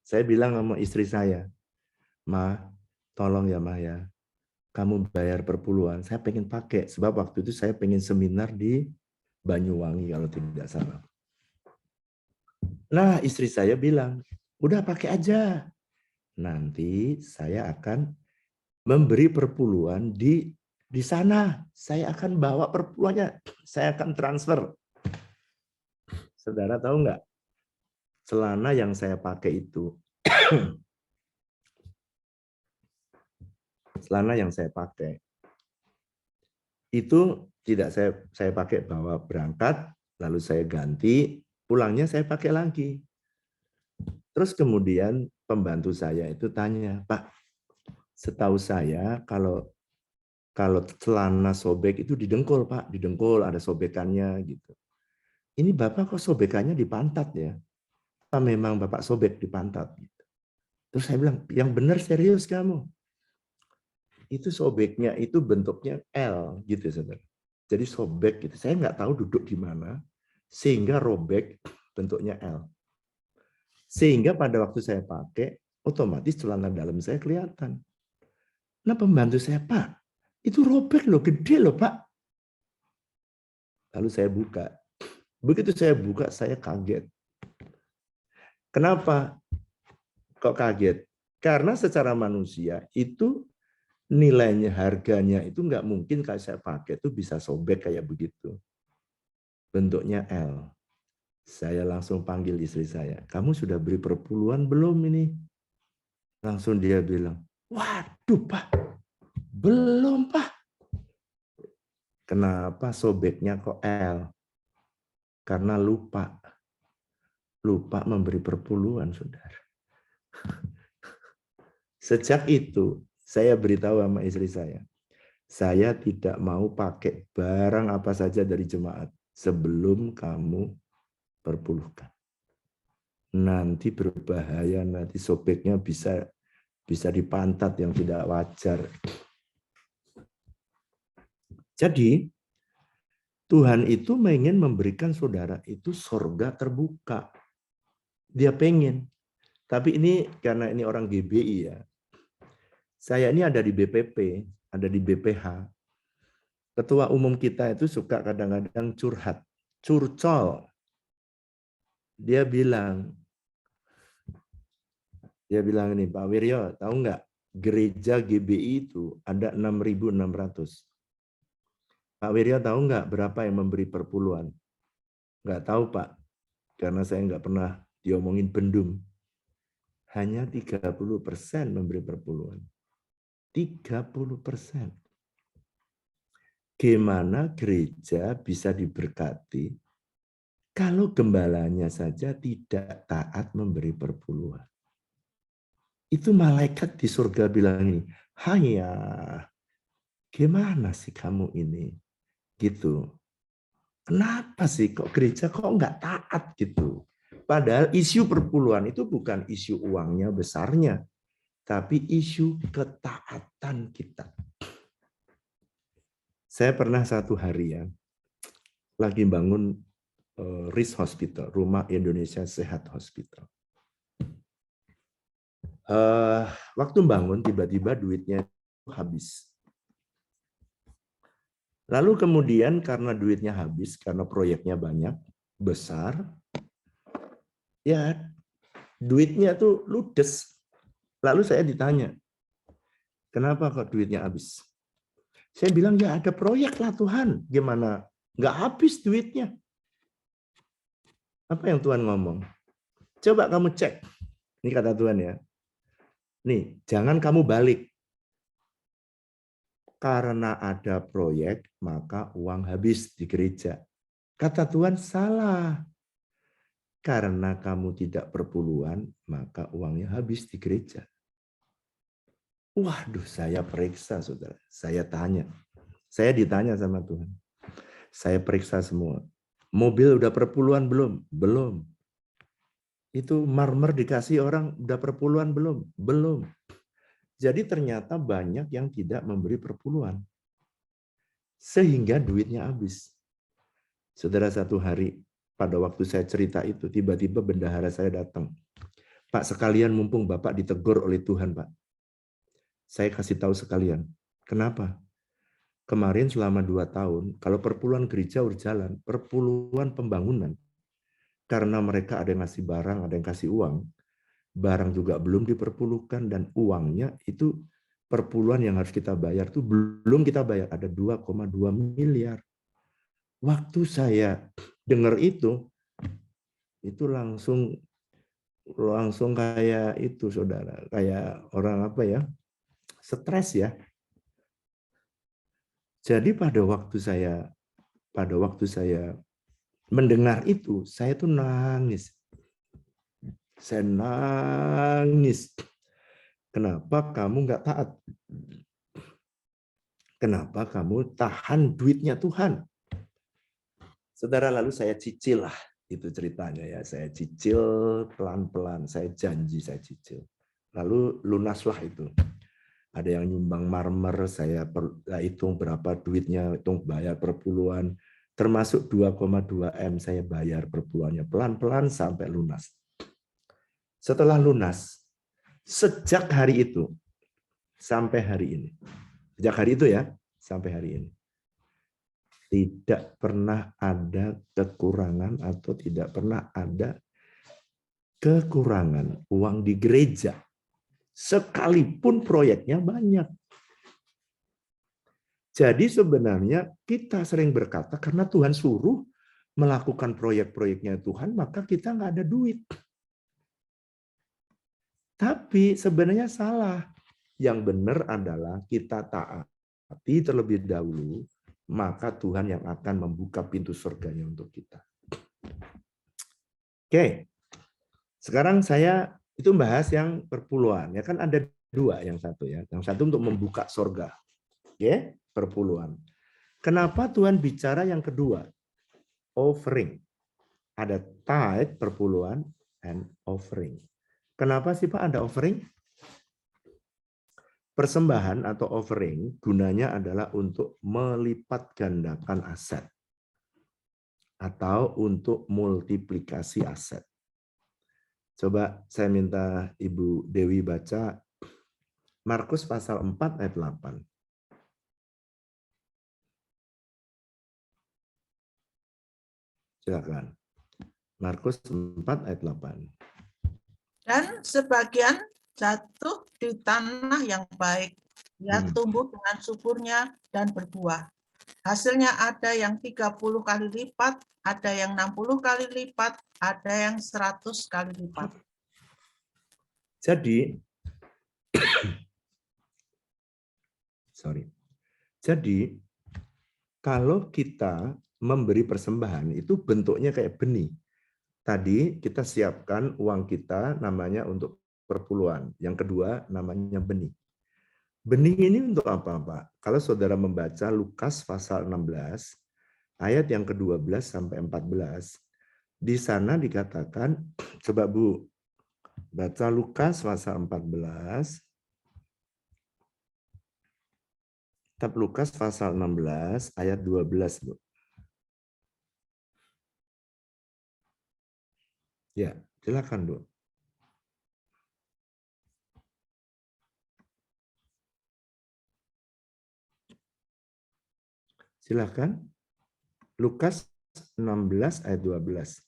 Saya bilang sama istri saya, Ma, tolong ya Ma ya. Kamu bayar perpuluhan, saya pengen pakai. Sebab waktu itu saya pengen seminar di Banyuwangi kalau tidak salah. Nah, istri saya bilang, udah pakai aja. Nanti saya akan memberi perpuluhan di sana. Saya akan bawa perpuluhannya. Saya akan transfer. Saudara tahu nggak? Celana yang saya pakai itu. Celana yang saya pakai itu tidak saya pakai bawa berangkat, lalu saya ganti, pulangnya saya pakai lagi. Terus kemudian pembantu saya itu tanya, Pak, setahu saya kalau celana sobek itu di dengkul, Pak, di dengkul ada sobekannya gitu. Ini Bapak kok sobekannya di pantat ya? Apa memang Bapak sobek di pantat? Gitu. Terus saya bilang, yang benar serius kamu. Itu sobeknya itu bentuknya L gitu saudara. Jadi sobek gitu. Saya nggak tahu duduk di mana sehingga robek bentuknya L. Sehingga pada waktu saya pakai otomatis celana dalam saya kelihatan. Nah pembantu saya, Pak, itu robek loh, gede loh Pak. Lalu saya buka. Begitu saya buka saya kaget. Kenapa kok kaget? Karena secara manusia itu nilainya, harganya itu nggak mungkin kalau saya pakai itu bisa sobek kayak begitu. Bentuknya L. Saya langsung panggil istri saya. Kamu sudah beri perpuluhan belum ini? Langsung dia bilang, waduh Pak, belum Pak. Kenapa sobeknya kok L? Karena lupa. Lupa memberi perpuluhan, saudara. Sejak itu, saya beritahu sama istri saya tidak mau pakai barang apa saja dari jemaat sebelum kamu perpuluhkan. Nanti berbahaya, nanti sobeknya bisa di pantat yang tidak wajar. Jadi Tuhan itu ingin memberikan saudara itu surga terbuka. Dia pengen. Tapi ini karena ini orang GBI ya. Saya ini ada di BPP, ada di BPH. Ketua umum kita itu suka kadang-kadang curhat, curcol. Dia bilang ini, Pak Wiryo, tahu nggak gereja GBI itu ada 6.600. Pak Wiryo tahu nggak berapa yang memberi perpuluhan? Nggak tahu Pak, karena saya nggak pernah diomongin bendum. Hanya 30% memberi perpuluhan. 30%. Gimana gereja bisa diberkati kalau gembalanya saja tidak taat memberi perpuluhan? Itu malaikat di surga bilang ini, "Hanya, gimana sih kamu ini?" Gitu. Kenapa sih kok gereja kok nggak taat gitu? Padahal isu perpuluhan itu bukan isu uangnya besarnya, tapi isu ketaatan kita. Saya pernah satu hari ya, lagi bangun RIS Hospital, Rumah Indonesia Sehat Hospital. Waktu bangun tiba-tiba duitnya habis. Lalu kemudian karena duitnya habis, karena proyeknya banyak, besar, ya duitnya tuh ludes. Lalu saya ditanya, kenapa kok duitnya habis? Saya bilang, ya ada proyek lah Tuhan. Gimana? Nggak habis duitnya. Apa yang Tuhan ngomong? Coba kamu cek. Ini kata Tuhan ya. Nih, jangan kamu balik. Karena ada proyek, maka uang habis di gereja. Kata Tuhan, salah. Karena kamu tidak perpuluhan, maka uangnya habis di gereja. Waduh, saya periksa, saudara. Saya tanya. Saya ditanya sama Tuhan. Saya periksa semua. Mobil udah perpuluhan belum? Belum. Itu marmer dikasih orang udah perpuluhan belum? Belum. Jadi ternyata banyak yang tidak memberi perpuluhan. Sehingga duitnya habis. Saudara, satu hari pada waktu saya cerita itu, tiba-tiba bendahara saya datang. Pak, sekalian mumpung Bapak ditegur oleh Tuhan, Pak. Saya kasih tahu sekalian. Kenapa? Kemarin selama 2 tahun, kalau perpuluhan gereja berjalan, perpuluhan pembangunan, karena mereka ada yang ngasih barang, ada yang kasih uang, barang juga belum diperpuluhkan, dan uangnya itu perpuluhan yang harus kita bayar itu belum kita bayar, ada 2,2 miliar. Waktu saya dengar itu langsung kayak itu, saudara, kayak orang apa ya, stres ya. Jadi pada waktu saya mendengar itu, saya tuh nangis. Saya nangis. Kenapa kamu nggak taat? Kenapa kamu tahan duitnya Tuhan? Saudara, lalu saya cicil lah. Itu ceritanya ya. Saya cicil pelan-pelan. Saya janji saya cicil. Lalu lunaslah itu. Ada yang nyumbang marmer, saya hitung berapa duitnya, hitung bayar perpuluhan. Termasuk 2,2 M saya bayar perpuluhannya. Pelan-pelan sampai lunas. Setelah lunas, sejak hari itu sampai hari ini, sejak hari itu ya sampai hari ini, tidak pernah ada kekurangan atau tidak pernah ada kekurangan uang di gereja, sekalipun proyeknya banyak. Jadi sebenarnya kita sering berkata karena Tuhan suruh melakukan proyek-proyeknya Tuhan, maka kita nggak ada duit. Tapi sebenarnya salah. Yang benar adalah kita taati terlebih dahulu, maka Tuhan yang akan membuka pintu surganya untuk kita. Oke, sekarang saya itu bahas yang perpuluhan. Ya kan ada 2, yang satu ya. Yang satu untuk membuka surga. Oke, perpuluhan. Kenapa Tuhan bicara yang kedua? Offering. ada tithe, perpuluhan, and offering. Kenapa sih Pak ada offering? Persembahan atau offering gunanya adalah untuk melipat gandakan aset atau untuk multiplikasi aset. Coba saya minta Ibu Dewi baca Markus pasal 4 ayat 8. Silakan. Markus 4 ayat 8. Dan sebagian jatuh di tanah yang baik. Ia tumbuh dengan suburnya dan berbuah. Hasilnya ada yang 30 kali lipat, ada yang 60 kali lipat, ada yang 100 kali lipat. Jadi, Jadi, kalau kita memberi persembahan, itu bentuknya kayak benih. Tadi kita siapkan uang kita namanya untuk perpuluhan. Yang kedua namanya benih. Benih ini untuk apa, Pak? Kalau saudara membaca Lukas pasal 16, ayat yang ke-12 sampai 14, di sana dikatakan, coba Bu, baca Lukas pasal 14, kitab Lukas pasal 16, ayat 12, Bu. Ya, silakan, Bu. Silakan. Lukas 16 ayat 12.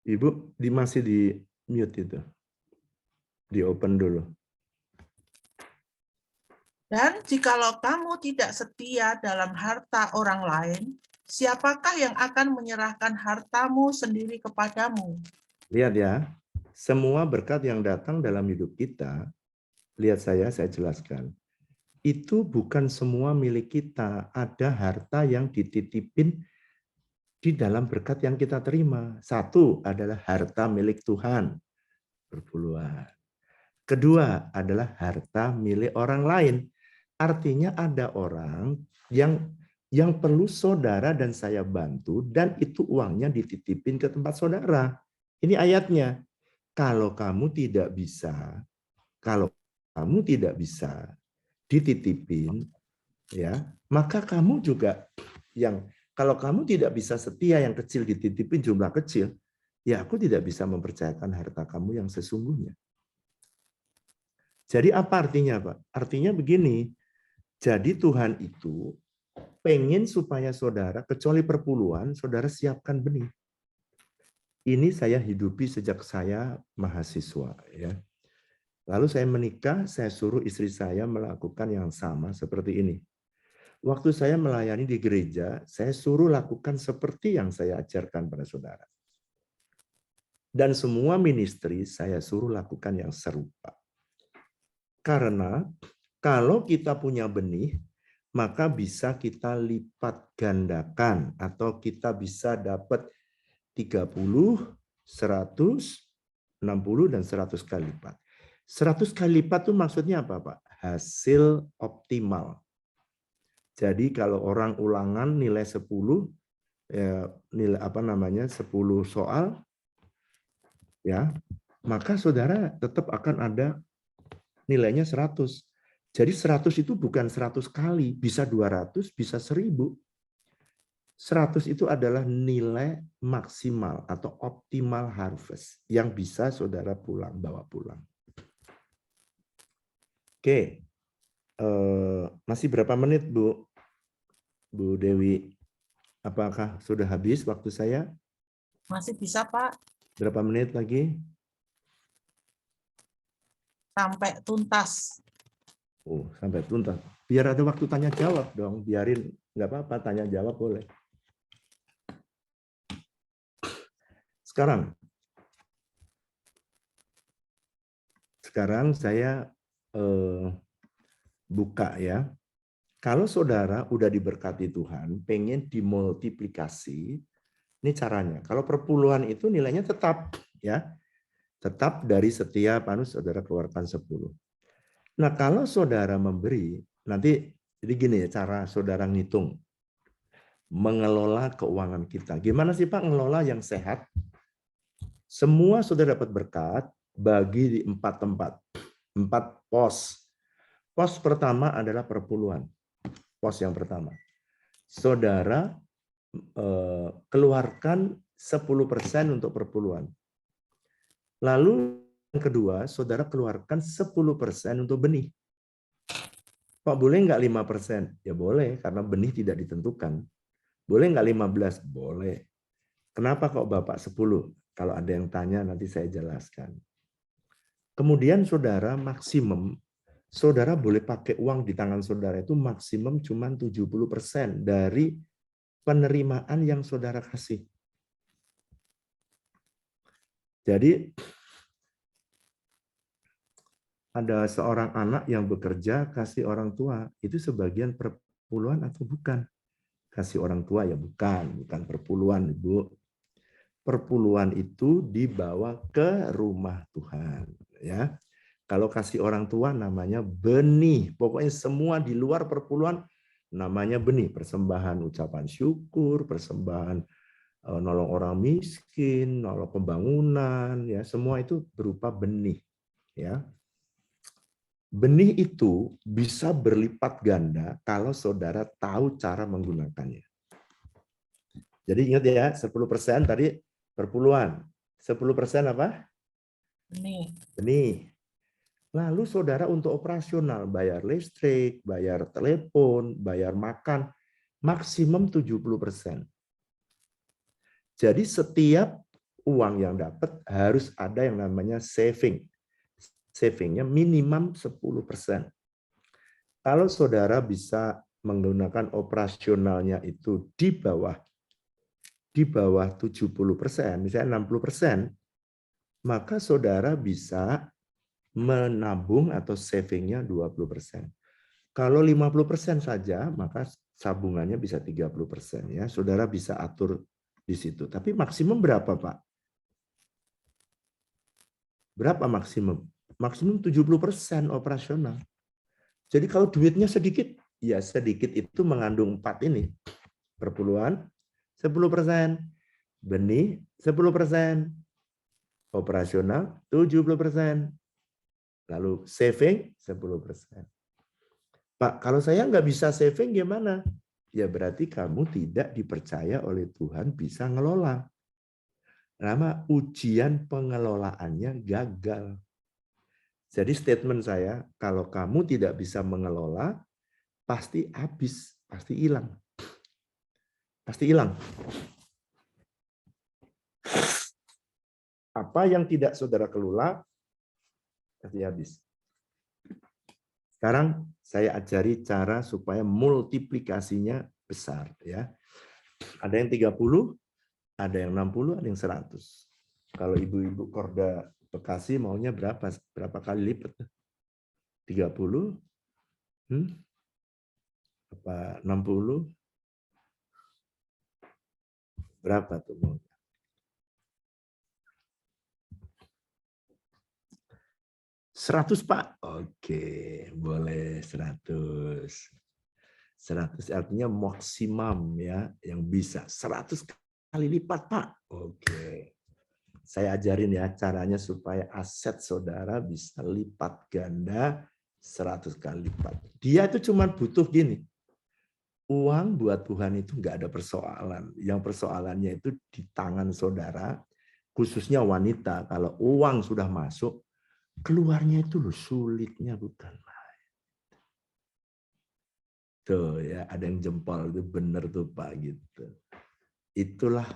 Ibu masih di mute itu. Di open dulu. Dan jikalau kamu tidak setia dalam harta orang lain, siapakah yang akan menyerahkan hartamu sendiri kepadamu? Lihat ya, semua berkat yang datang dalam hidup kita, lihat saya jelaskan. Itu bukan semua milik kita. Ada harta yang dititipin di dalam berkat yang kita terima. Satu adalah harta milik Tuhan, perpuluhan. Kedua adalah harta milik orang lain. Artinya ada orang yang perlu saudara dan saya bantu, dan itu uangnya dititipin ke tempat saudara. Ini ayatnya. Kalau kamu tidak bisa dititipin, ya, maka kamu juga kalau kamu tidak bisa setia, yang kecil dititipin jumlah kecil, ya aku tidak bisa mempercayakan harta kamu yang sesungguhnya. Jadi apa artinya, Pak? Artinya begini, jadi Tuhan itu pengen supaya saudara, kecuali perpuluhan, saudara siapkan benih. Ini saya hidupi sejak saya mahasiswa, ya. Lalu saya menikah, saya suruh istri saya melakukan yang sama seperti ini. Waktu saya melayani di gereja, saya suruh lakukan seperti yang saya ajarkan pada saudara. Dan semua ministry saya suruh lakukan yang serupa. Karena kalau kita punya benih, maka bisa kita lipat gandakan, atau kita bisa dapat 30, 100, 60, dan 100 kali lipat. 100 kali lipat itu maksudnya apa, Pak? Hasil optimal. Jadi kalau orang ulangan nilai 10, nilai 10 soal, ya, maka saudara tetap akan ada nilainya 100. Jadi 100 itu bukan 100 kali, bisa 200, bisa 1000. 100 itu adalah nilai maksimal atau optimal harvest yang bisa saudara bawa pulang. Oke, masih berapa menit, Bu? Bu Dewi, apakah sudah habis waktu saya? Masih bisa, Pak. Berapa menit lagi? Sampai tuntas. Oh, sampai tuntas. Biar ada waktu tanya jawab dong, biarin, nggak apa-apa, tanya jawab boleh. Sekarang saya buka ya. Kalau saudara udah diberkati Tuhan, pengen dimultiplikasi, ini caranya. Kalau perpuluhan itu nilainya tetap, ya, tetap dari setiap saudara keluarkan 10. Nah, kalau saudara memberi, nanti jadi gini ya cara saudara ngitung. mengelola keuangan kita. Gimana sih Pak ngelola yang sehat? Semua sudah dapat berkat, bagi di 4 tempat, 4 pos. Pos pertama adalah perpuluhan. Pos yang pertama. Saudara keluarkan 10% untuk perpuluhan. Lalu yang kedua, saudara keluarkan 10% untuk benih. Pak, boleh nggak 5%? Ya boleh, karena benih tidak ditentukan. Boleh nggak 15? Boleh. Kenapa kok Bapak 10? Kalau ada yang tanya nanti saya jelaskan. Kemudian saudara maksimum, saudara boleh pakai uang di tangan saudara itu maksimum cuma 70% dari penerimaan yang saudara kasih. Jadi ada seorang anak yang bekerja kasih orang tua, itu sebagian perpuluhan atau bukan? Kasih orang tua ya bukan perpuluhan, Ibu. Perpuluhan itu dibawa ke rumah Tuhan, ya. Kalau kasih orang tua namanya benih. Pokoknya semua di luar perpuluhan namanya benih. Persembahan ucapan syukur, persembahan nolong orang miskin, nolong pembangunan, ya semua itu berupa benih, ya. Benih itu bisa berlipat ganda kalau saudara tahu cara menggunakannya. Jadi ingat ya, 10% tadi perpuluhan. 10% apa? Benih. Benih. Lalu saudara untuk operasional, bayar listrik, bayar telepon, bayar makan, maksimum 70%. Jadi setiap uang yang dapat harus ada yang namanya saving. Savingnya minimum 10%. Kalau saudara bisa menggunakan operasionalnya itu di bawah 70%, misalnya 60%, maka saudara bisa menabung atau savingnya 20%. Kalau 50% saja, maka tabungannya bisa 30%. Ya, saudara bisa atur di situ. Tapi maksimum berapa, Pak? Berapa maksimum? Maksimum 70% operasional. Jadi kalau duitnya sedikit, ya sedikit itu mengandung 4 ini. Perpuluhan 10%, benih 10%, operasional 70%, lalu saving 10%. Pak, kalau saya nggak bisa saving gimana? Ya berarti kamu tidak dipercaya oleh Tuhan bisa ngelola. Nama ujian pengelolaannya gagal. Jadi statement saya, kalau kamu tidak bisa mengelola, pasti habis, pasti hilang. Pasti hilang. Apa yang tidak saudara kelola, pasti habis. Sekarang saya ajari cara supaya multiplikasinya besar. Ya. Ada yang 30, ada yang 60, ada yang 100. Kalau ibu-ibu Korda Bekasi maunya berapa kali lipat? 30? Apa 60? Berapa tuh maunya? $100, Pak. Oke, boleh 100. 100 artinya maksimum ya yang bisa 100 kali lipat, Pak. Oke. Saya ajarin ya caranya supaya aset saudara bisa lipat ganda 100 kali lipat. Dia itu cuma butuh gini. Uang buat Tuhan itu nggak ada persoalan. Yang persoalannya itu di tangan saudara, khususnya wanita. Kalau uang sudah masuk, keluarnya itu loh sulitnya bukan main. Tuh ya, ada yang jempol itu bener tuh Pak gitu. Itulah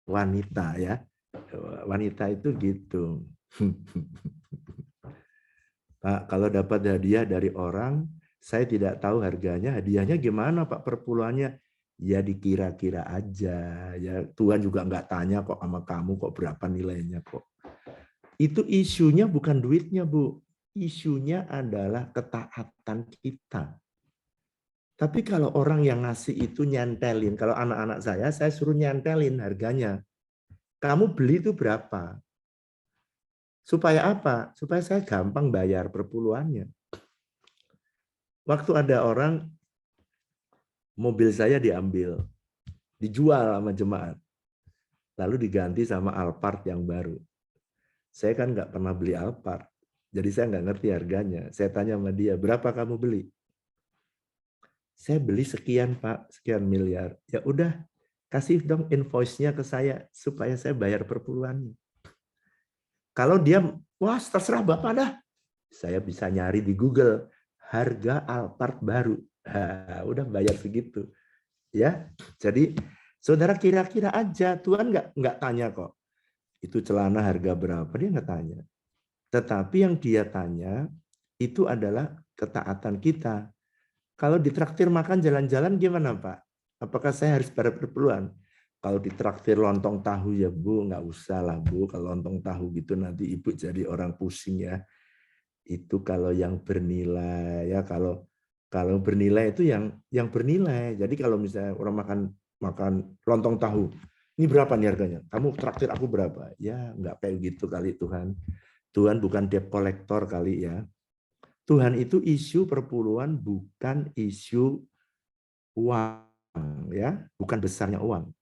wanita ya. Wanita itu gitu. Pak, kalau dapat hadiah dari orang, saya tidak tahu harganya, hadiahnya gimana Pak perpuluhannya? Ya dikira-kira aja. Ya Tuhan juga nggak tanya kok sama kamu kok berapa nilainya kok. Itu isunya bukan duitnya, Bu. Isunya adalah ketaatan kita. Tapi kalau orang yang ngasih itu nyantelin, kalau anak-anak saya suruh nyantelin harganya. Kamu beli itu berapa? Supaya apa? Supaya saya gampang bayar perpuluhannya. Waktu ada orang, mobil saya diambil. dijual sama jemaat. Lalu diganti sama Alphard yang baru. Saya kan nggak pernah beli Alphard, jadi saya nggak ngerti harganya. Saya tanya sama dia, berapa kamu beli? Saya beli sekian Pak, sekian miliar. Ya udah, kasih dong invoice-nya ke saya supaya saya bayar perpuluhannya. Kalau dia, wah terserah Bapak dah. Saya bisa nyari di Google harga Alphard baru. Nah, udah bayar segitu. Ya, jadi saudara kira-kira aja, Tuhan nggak tanya kok. Itu celana harga berapa, dia nggak tanya. Tetapi yang dia tanya itu adalah ketaatan kita. Kalau ditraktir makan jalan-jalan gimana Pak? Apakah saya harus bayar perpuluhan? Kalau ditraktir lontong tahu ya Bu, nggak usah lah Bu. Kalau lontong tahu gitu nanti Ibu jadi orang pusing ya. Itu kalau yang bernilai ya, kalau bernilai itu yang bernilai. Jadi kalau misalnya orang makan lontong tahu, ini berapa nih harganya? Kamu traktir aku berapa? Ya nggak kayak gitu kali Tuhan. Tuhan bukan debt collector kali ya. Tuhan itu isu perpuluhan bukan isu uang ya, bukan besarnya uang.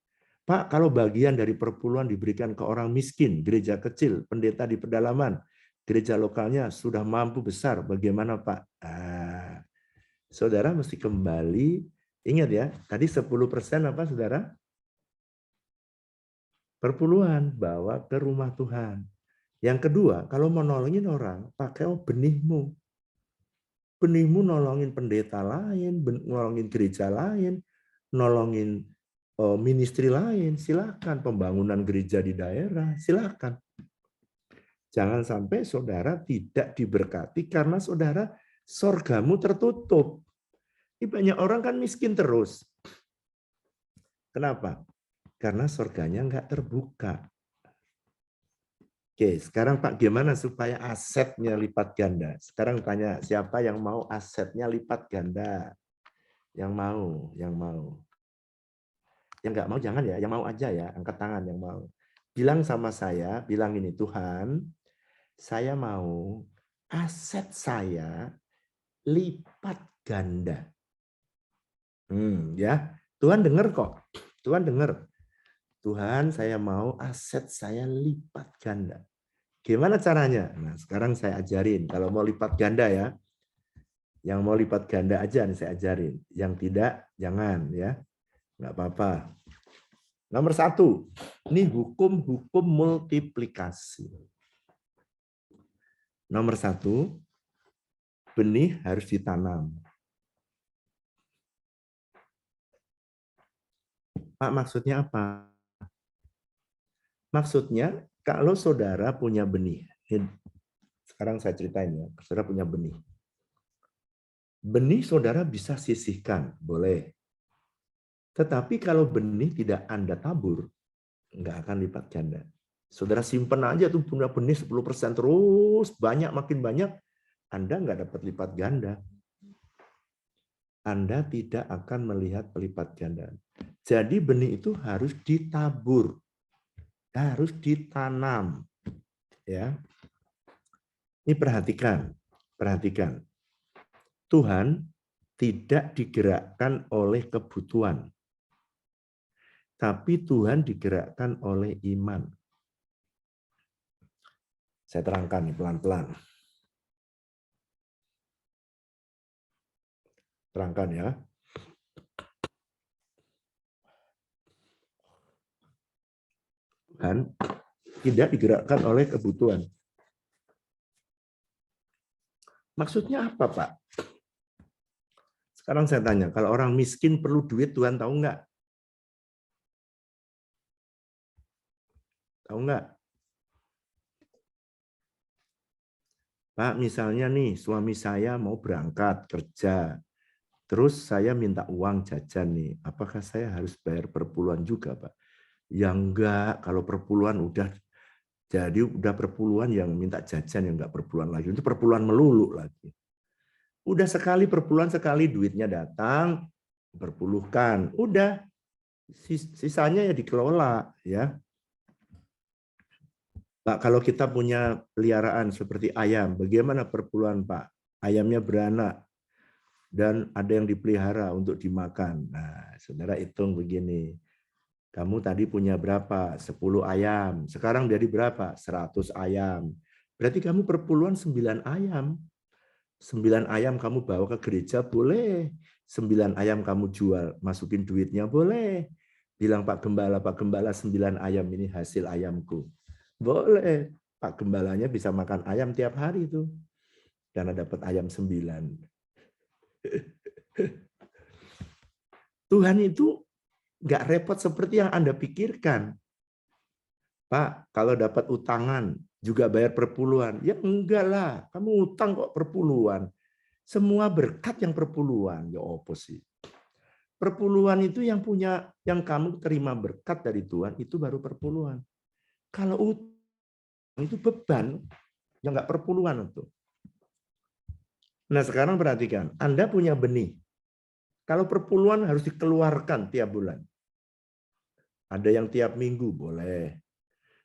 Pak, kalau bagian dari perpuluhan diberikan ke orang miskin, gereja kecil, pendeta di pedalaman, gereja lokalnya sudah mampu besar, bagaimana Pak? Saudara mesti kembali, ingat ya, tadi 10% apa saudara? Perpuluhan, bawa ke rumah Tuhan. Yang kedua, kalau mau nolongin orang, pakai benihmu. Benihmu nolongin pendeta lain, nolongin gereja lain, nolongin ministry lain, silakan. Pembangunan gereja di daerah, silakan. Jangan sampai saudara tidak diberkati karena saudara sorgamu tertutup. Ini banyak orang kan miskin terus. Kenapa? Karena sorganya nggak terbuka. Oke, sekarang Pak, gimana supaya asetnya lipat ganda? Sekarang tanya, siapa yang mau asetnya lipat ganda? Yang mau, yang mau. Yang nggak mau jangan ya, yang mau aja ya, angkat tangan yang mau. Bilang sama saya, bilang ini, Tuhan, saya mau aset saya lipat ganda. Ya, Tuhan dengar kok. Tuhan dengar. Tuhan, saya mau aset saya lipat ganda. Gimana caranya? Nah, sekarang saya ajarin. Kalau mau lipat ganda ya, yang mau lipat ganda aja nih saya ajarin. Yang tidak, jangan ya. Nggak apa-apa. Nomor 1, ini hukum-hukum multiplikasi. Nomor 1, benih harus ditanam. Pak, maksudnya apa? Maksudnya, kalau saudara punya benih, sekarang saya ceritain ya, saudara punya benih. Benih saudara bisa sisihkan, boleh. Tetapi kalau benih tidak Anda tabur, nggak akan lipat ganda. Saudara simpen aja tuh punya benih 10% terus, banyak makin banyak, Anda nggak dapat lipat ganda. Anda tidak akan melihat lipat ganda. Jadi benih itu harus ditabur. Harus ditanam, ya. Ini perhatikan. Tuhan tidak digerakkan oleh kebutuhan, tapi Tuhan digerakkan oleh iman. Saya terangkan nih pelan-pelan. Terangkan ya. Tuhan tidak digerakkan oleh kebutuhan. Maksudnya apa, Pak? Sekarang saya tanya, kalau orang miskin perlu duit, Tuhan tahu nggak? Tahu nggak? Pak, misalnya nih, suami saya mau berangkat kerja, terus saya minta uang jajan nih, apakah saya harus bayar perpuluhan juga, Pak? Ya enggak, kalau perpuluhan udah perpuluhan yang minta jajan yang enggak perpuluhan lagi. Itu perpuluhan melulu lagi. Udah sekali perpuluhan sekali duitnya datang, perpuluhkan. Udah, sisanya ya dikelola ya. Pak, kalau kita punya peliharaan seperti ayam, bagaimana perpuluhan Pak? Ayamnya beranak dan ada yang dipelihara untuk dimakan. Nah, saudara hitung begini. Kamu tadi punya berapa? 10 ayam. Sekarang jadi berapa? 100 ayam. Berarti kamu perpuluhan 9 ayam. 9 ayam kamu bawa ke gereja boleh. 9 ayam kamu jual, masukin duitnya boleh. Bilang Pak Gembala 9 ayam ini hasil ayamku. Boleh. Pak Gembalanya bisa makan ayam tiap hari itu. Karena dapat ayam 9. Tuhan itu nggak repot seperti yang Anda pikirkan. Pak, kalau dapat utangan juga bayar perpuluhan. Ya enggak lah, kamu utang kok perpuluhan. Semua berkat yang perpuluhan, ya opo sih. Perpuluhan itu yang punya, yang kamu terima berkat dari Tuhan, itu baru perpuluhan. Kalau utang itu beban, yang nggak perpuluhan itu. Nah sekarang perhatikan, Anda punya benih. Kalau perpuluhan harus dikeluarkan tiap bulan. Ada yang tiap minggu, boleh.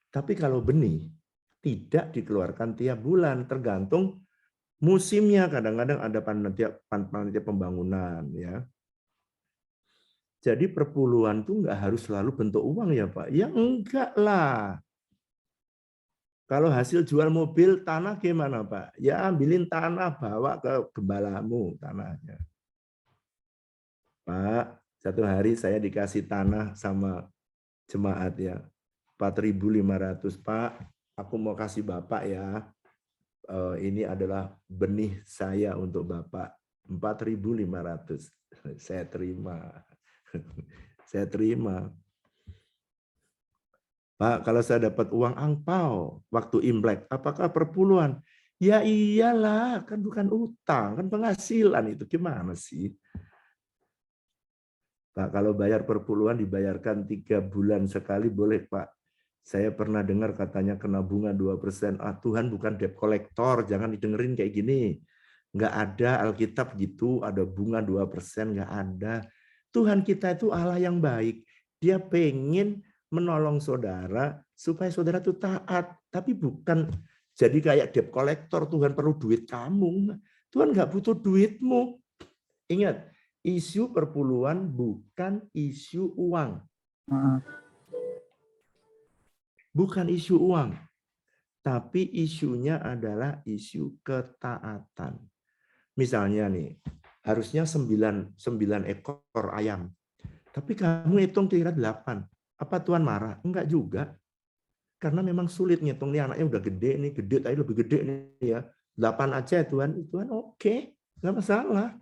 Tapi kalau benih, tidak dikeluarkan tiap bulan, tergantung musimnya. Kadang-kadang ada panitia pembangunan. Ya. Jadi perpuluhan itu nggak harus selalu bentuk uang ya Pak. Ya enggak lah. Kalau hasil jual mobil, tanah gimana Pak? Ya ambilin tanah, bawa ke gembalamu tanahnya. Pak, satu hari saya dikasih tanah sama jemaat ya, 4.500. Pak, aku mau kasih Bapak ya, ini adalah benih saya untuk Bapak, 4.500. Saya terima. Saya terima. Pak, kalau saya dapat uang angpau waktu Imlek, apakah perpuluhan? Ya iyalah, kan bukan utang, kan penghasilan itu. Gimana sih? Pak, kalau bayar perpuluhan dibayarkan 3 bulan sekali boleh Pak. Saya pernah dengar katanya kena bunga 2%. Ah, Tuhan bukan debt collector, jangan didengerin kayak gini. Nggak ada Alkitab gitu, ada bunga 2%, nggak ada. Tuhan kita itu Allah yang baik. Dia pengen menolong saudara supaya saudara itu taat. Tapi bukan jadi kayak debt collector, Tuhan perlu duit kamu. Tuhan nggak butuh duitmu. Ingat, isu perpuluhan bukan isu uang. Bukan isu uang. Tapi isunya adalah isu ketaatan. Misalnya nih, harusnya 9 ekor ayam. Tapi kamu hitung kira 8. Apa Tuhan marah? Enggak juga. Karena memang sulit ngitung. Nih anaknya udah gede nih, gede tapi lebih gede nih ya. 8 aja Tuhan oke. Enggak masalah.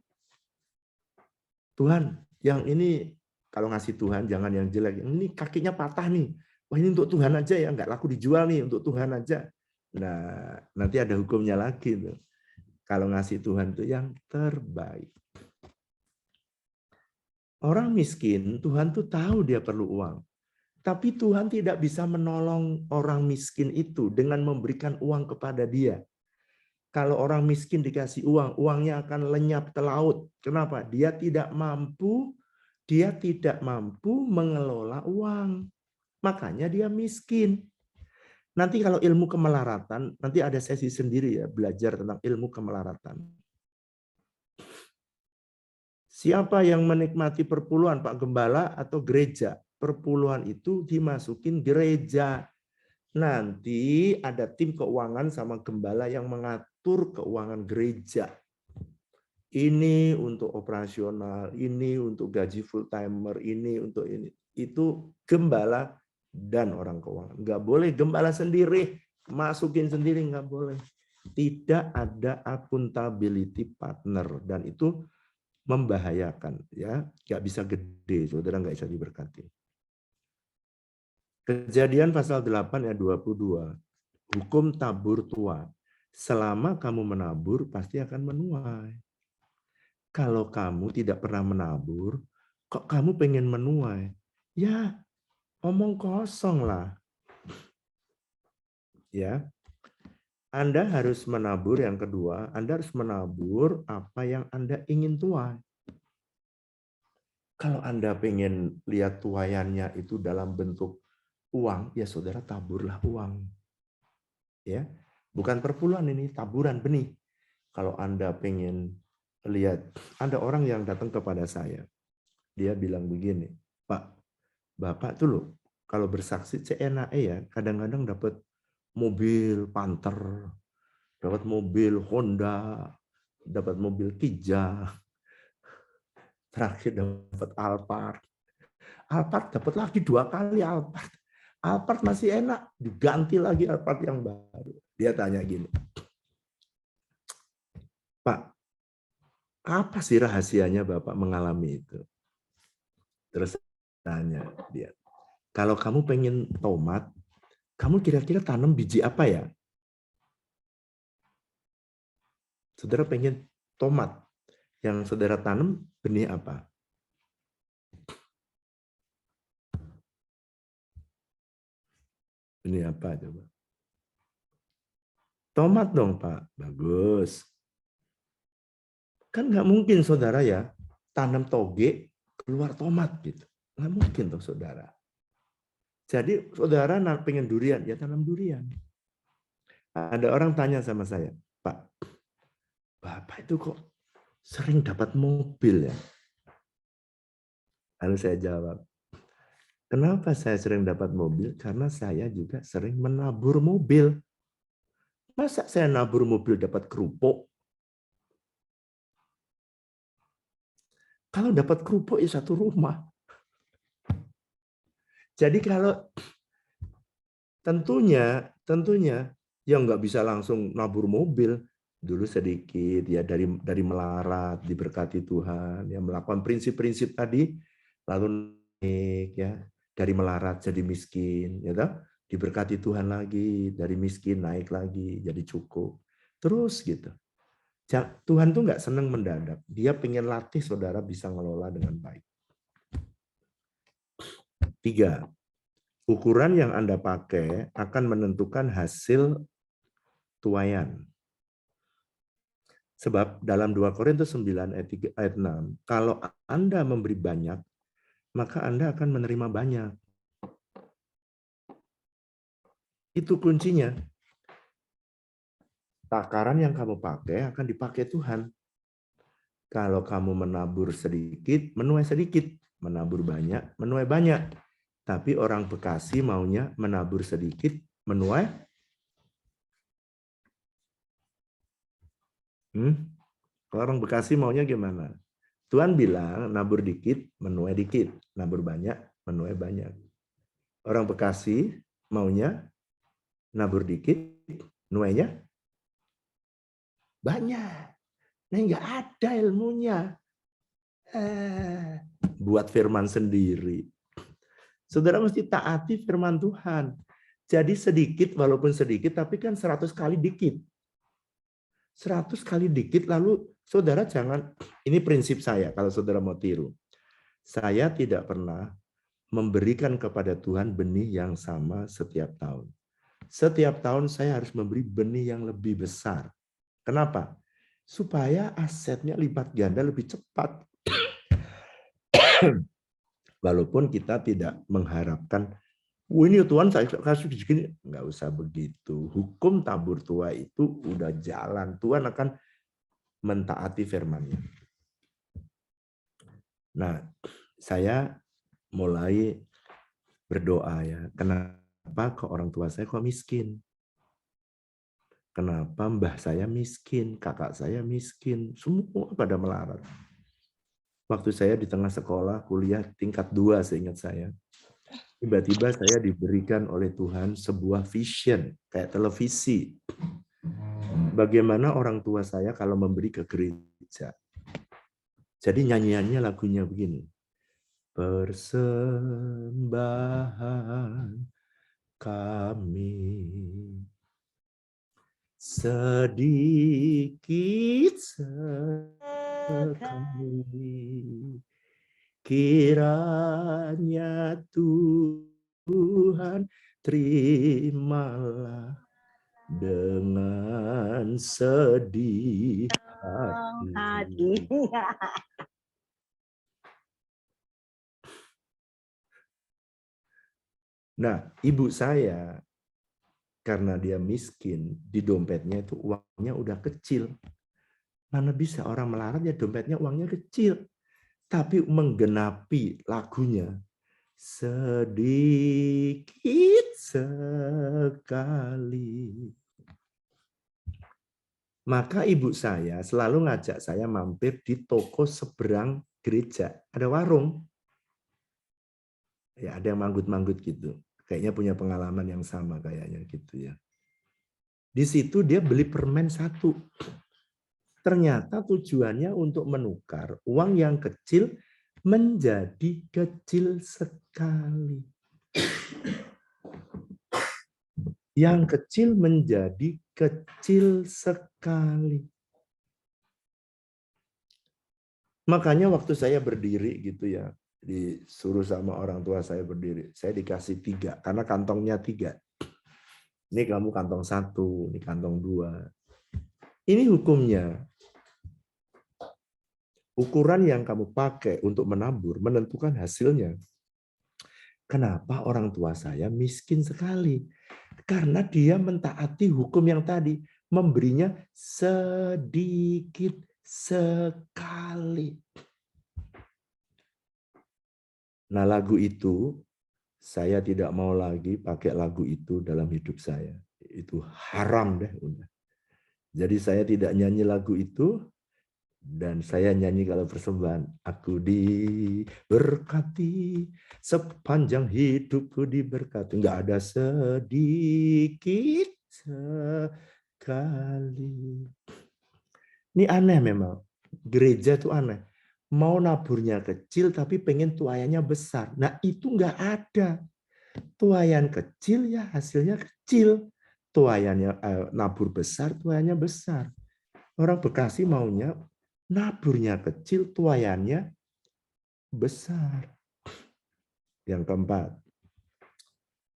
Tuhan, yang ini kalau ngasih Tuhan jangan yang jelek. Ini kakinya patah nih. Wah ini untuk Tuhan aja ya, nggak laku dijual nih, untuk Tuhan aja. Nah, nanti ada hukumnya lagi tuh. Kalau ngasih Tuhan itu yang terbaik. Orang miskin, Tuhan tuh tahu dia perlu uang. Tapi Tuhan tidak bisa menolong orang miskin itu dengan memberikan uang kepada dia. Kalau orang miskin dikasih uang, uangnya akan lenyap ke laut. Kenapa? Dia tidak mampu mengelola uang. Makanya dia miskin. Nanti kalau ilmu kemelaratan, nanti ada sesi sendiri ya, belajar tentang ilmu kemelaratan. Siapa yang menikmati perpuluhan, Pak Gembala atau gereja? Perpuluhan itu dimasukin gereja. Nanti ada tim keuangan sama gembala yang mengatur keuangan gereja. Ini untuk operasional, ini untuk gaji full timer, ini untuk ini. Itu gembala dan orang keuangan. Nggak boleh gembala sendiri, masukin sendiri, nggak boleh. Tidak ada accountability partner dan itu membahayakan, ya. Nggak bisa gede, saudara nggak bisa diberkati. Kejadian pasal 8 ayat 22. Hukum tabur tuai. Selama kamu menabur, pasti akan menuai. Kalau kamu tidak pernah menabur, kok kamu pengen menuai? Ya, omong kosong lah. Ya. Anda harus menabur yang kedua, Anda harus menabur apa yang Anda ingin tuai. Kalau Anda pengen lihat tuaiannya itu dalam bentuk uang, ya saudara taburlah uang. Ya, bukan perpuluhan ini, taburan benih. Kalau Anda pengen lihat, ada orang yang datang kepada saya. Dia bilang begini, Pak, Bapak tuh loh, kalau bersaksi seenaknya ya, kadang-kadang dapat mobil Panther, dapat mobil Honda, dapat mobil Kijang, terakhir dapat Alphard. Alphard dapat lagi 2 kali Alphard. Alphard masih enak, diganti lagi Alphard yang baru. Dia tanya gini, Pak, apa sih rahasianya Bapak mengalami itu? Terus tanya dia, kalau kamu pengen tomat, kamu kira-kira tanam biji apa ya? Saudara pengen tomat, yang saudara tanam benih apa? Benih apa coba? Tomat dong Pak, bagus. Kan nggak mungkin saudara ya, tanam toge, keluar tomat gitu. Nggak mungkin tuh saudara. Jadi saudara pengen durian, ya tanam durian. Ada orang tanya sama saya, Pak, Bapak itu kok sering dapat mobil ya? Lalu saya jawab, kenapa saya sering dapat mobil? Karena saya juga sering menabur mobil. Masa saya nabur mobil dapat kerupuk? Kalau dapat kerupuk ya satu rumah. Jadi kalau tentunya ya nggak bisa langsung nabur mobil, dulu sedikit ya dari melarat diberkati Tuhan, ya melakukan prinsip-prinsip tadi, lalu naik ya dari melarat jadi miskin, ya toh? Diberkati Tuhan lagi, dari miskin naik lagi jadi cukup, terus gitu. Tuhan tuh nggak senang mendadak, dia pengen latih saudara bisa ngelola dengan baik. 3. Ukuran yang Anda pakai akan menentukan hasil tuaian. Sebab dalam 2 Korintus 9 ayat 6, kalau Anda memberi banyak, maka Anda akan menerima banyak. Itu kuncinya. Takaran yang kamu pakai akan dipakai Tuhan. Kalau kamu menabur sedikit, menuai sedikit. Menabur banyak, menuai banyak. Tapi orang Bekasi maunya menabur sedikit, menuai. Kalau orang Bekasi maunya gimana? Tuhan bilang, nabur dikit, menuai dikit. Nabur banyak, menuai banyak. Orang Bekasi maunya nabur dikit, nuainya banyak. Nah, nggak ada ilmunya. Buat firman sendiri. Saudara mesti taati firman Tuhan. Jadi sedikit, walaupun sedikit, tapi kan 100 kali dikit. 100 kali dikit, lalu saudara jangan, ini prinsip saya kalau saudara mau tiru. Saya tidak pernah memberikan kepada Tuhan benih yang sama setiap tahun. Setiap tahun saya harus memberi benih yang lebih besar. Kenapa? Supaya asetnya lipat ganda lebih cepat. Walaupun kita tidak mengharapkan, ini Tuhan saya kasih segini, nggak usah begitu. Hukum tabur tuai itu udah jalan. Tuhan akan mentaati firman-Nya. Nah, saya mulai berdoa ya. Kenapa kok orang tua saya kok miskin? Kenapa mbah saya miskin, kakak saya miskin, semua pada melarat. Waktu saya di tengah sekolah, kuliah tingkat 2 seingat saya. Tiba-tiba saya diberikan oleh Tuhan sebuah vision, kayak televisi. Bagaimana orang tua saya kalau memberi ke gereja. Jadi nyanyiannya lagunya begini. Persembahan kami sedikit sekali, kiranya Tuhan terimalah dengan sedih hati. Nah, ibu saya karena dia miskin, di dompetnya itu uangnya udah kecil. Mana bisa orang melarat ya dompetnya uangnya kecil. Tapi menggenapi lagunya, sedikit sekali. Maka ibu saya selalu ngajak saya mampir di toko seberang gereja. Ada warung. Ya, ada yang manggut-manggut gitu. Kayaknya punya pengalaman yang sama kayaknya gitu ya. Di situ dia beli permen 1. Ternyata tujuannya untuk menukar uang yang kecil menjadi kecil sekali. Yang kecil menjadi kecil sekali. Makanya waktu saya berdiri gitu ya, disuruh sama orang tua saya berdiri, saya dikasih 3 karena kantongnya 3. Ini kamu kantong 1, ini kantong 2. Ini hukumnya. Ukuran yang kamu pakai untuk menabur menentukan hasilnya. Kenapa orang tua saya miskin sekali? Karena dia mentaati hukum yang tadi, memberinya sedikit sekali. Nah, lagu itu saya tidak mau lagi pakai lagu itu dalam hidup saya. Itu haram deh udah. Jadi saya tidak nyanyi lagu itu. Dan saya nyanyi kalau persembahan, aku diberkati sepanjang hidupku diberkati. Enggak ada sedikit sekali. Ini aneh memang. Gereja itu aneh. Mau naburnya kecil tapi pengen tuayannya besar. Nah itu enggak ada. Tuayan kecil ya hasilnya kecil. Tuayannya nabur besar, tuayannya besar. Orang Bekasi maunya naburnya kecil, tuayannya besar. Yang keempat,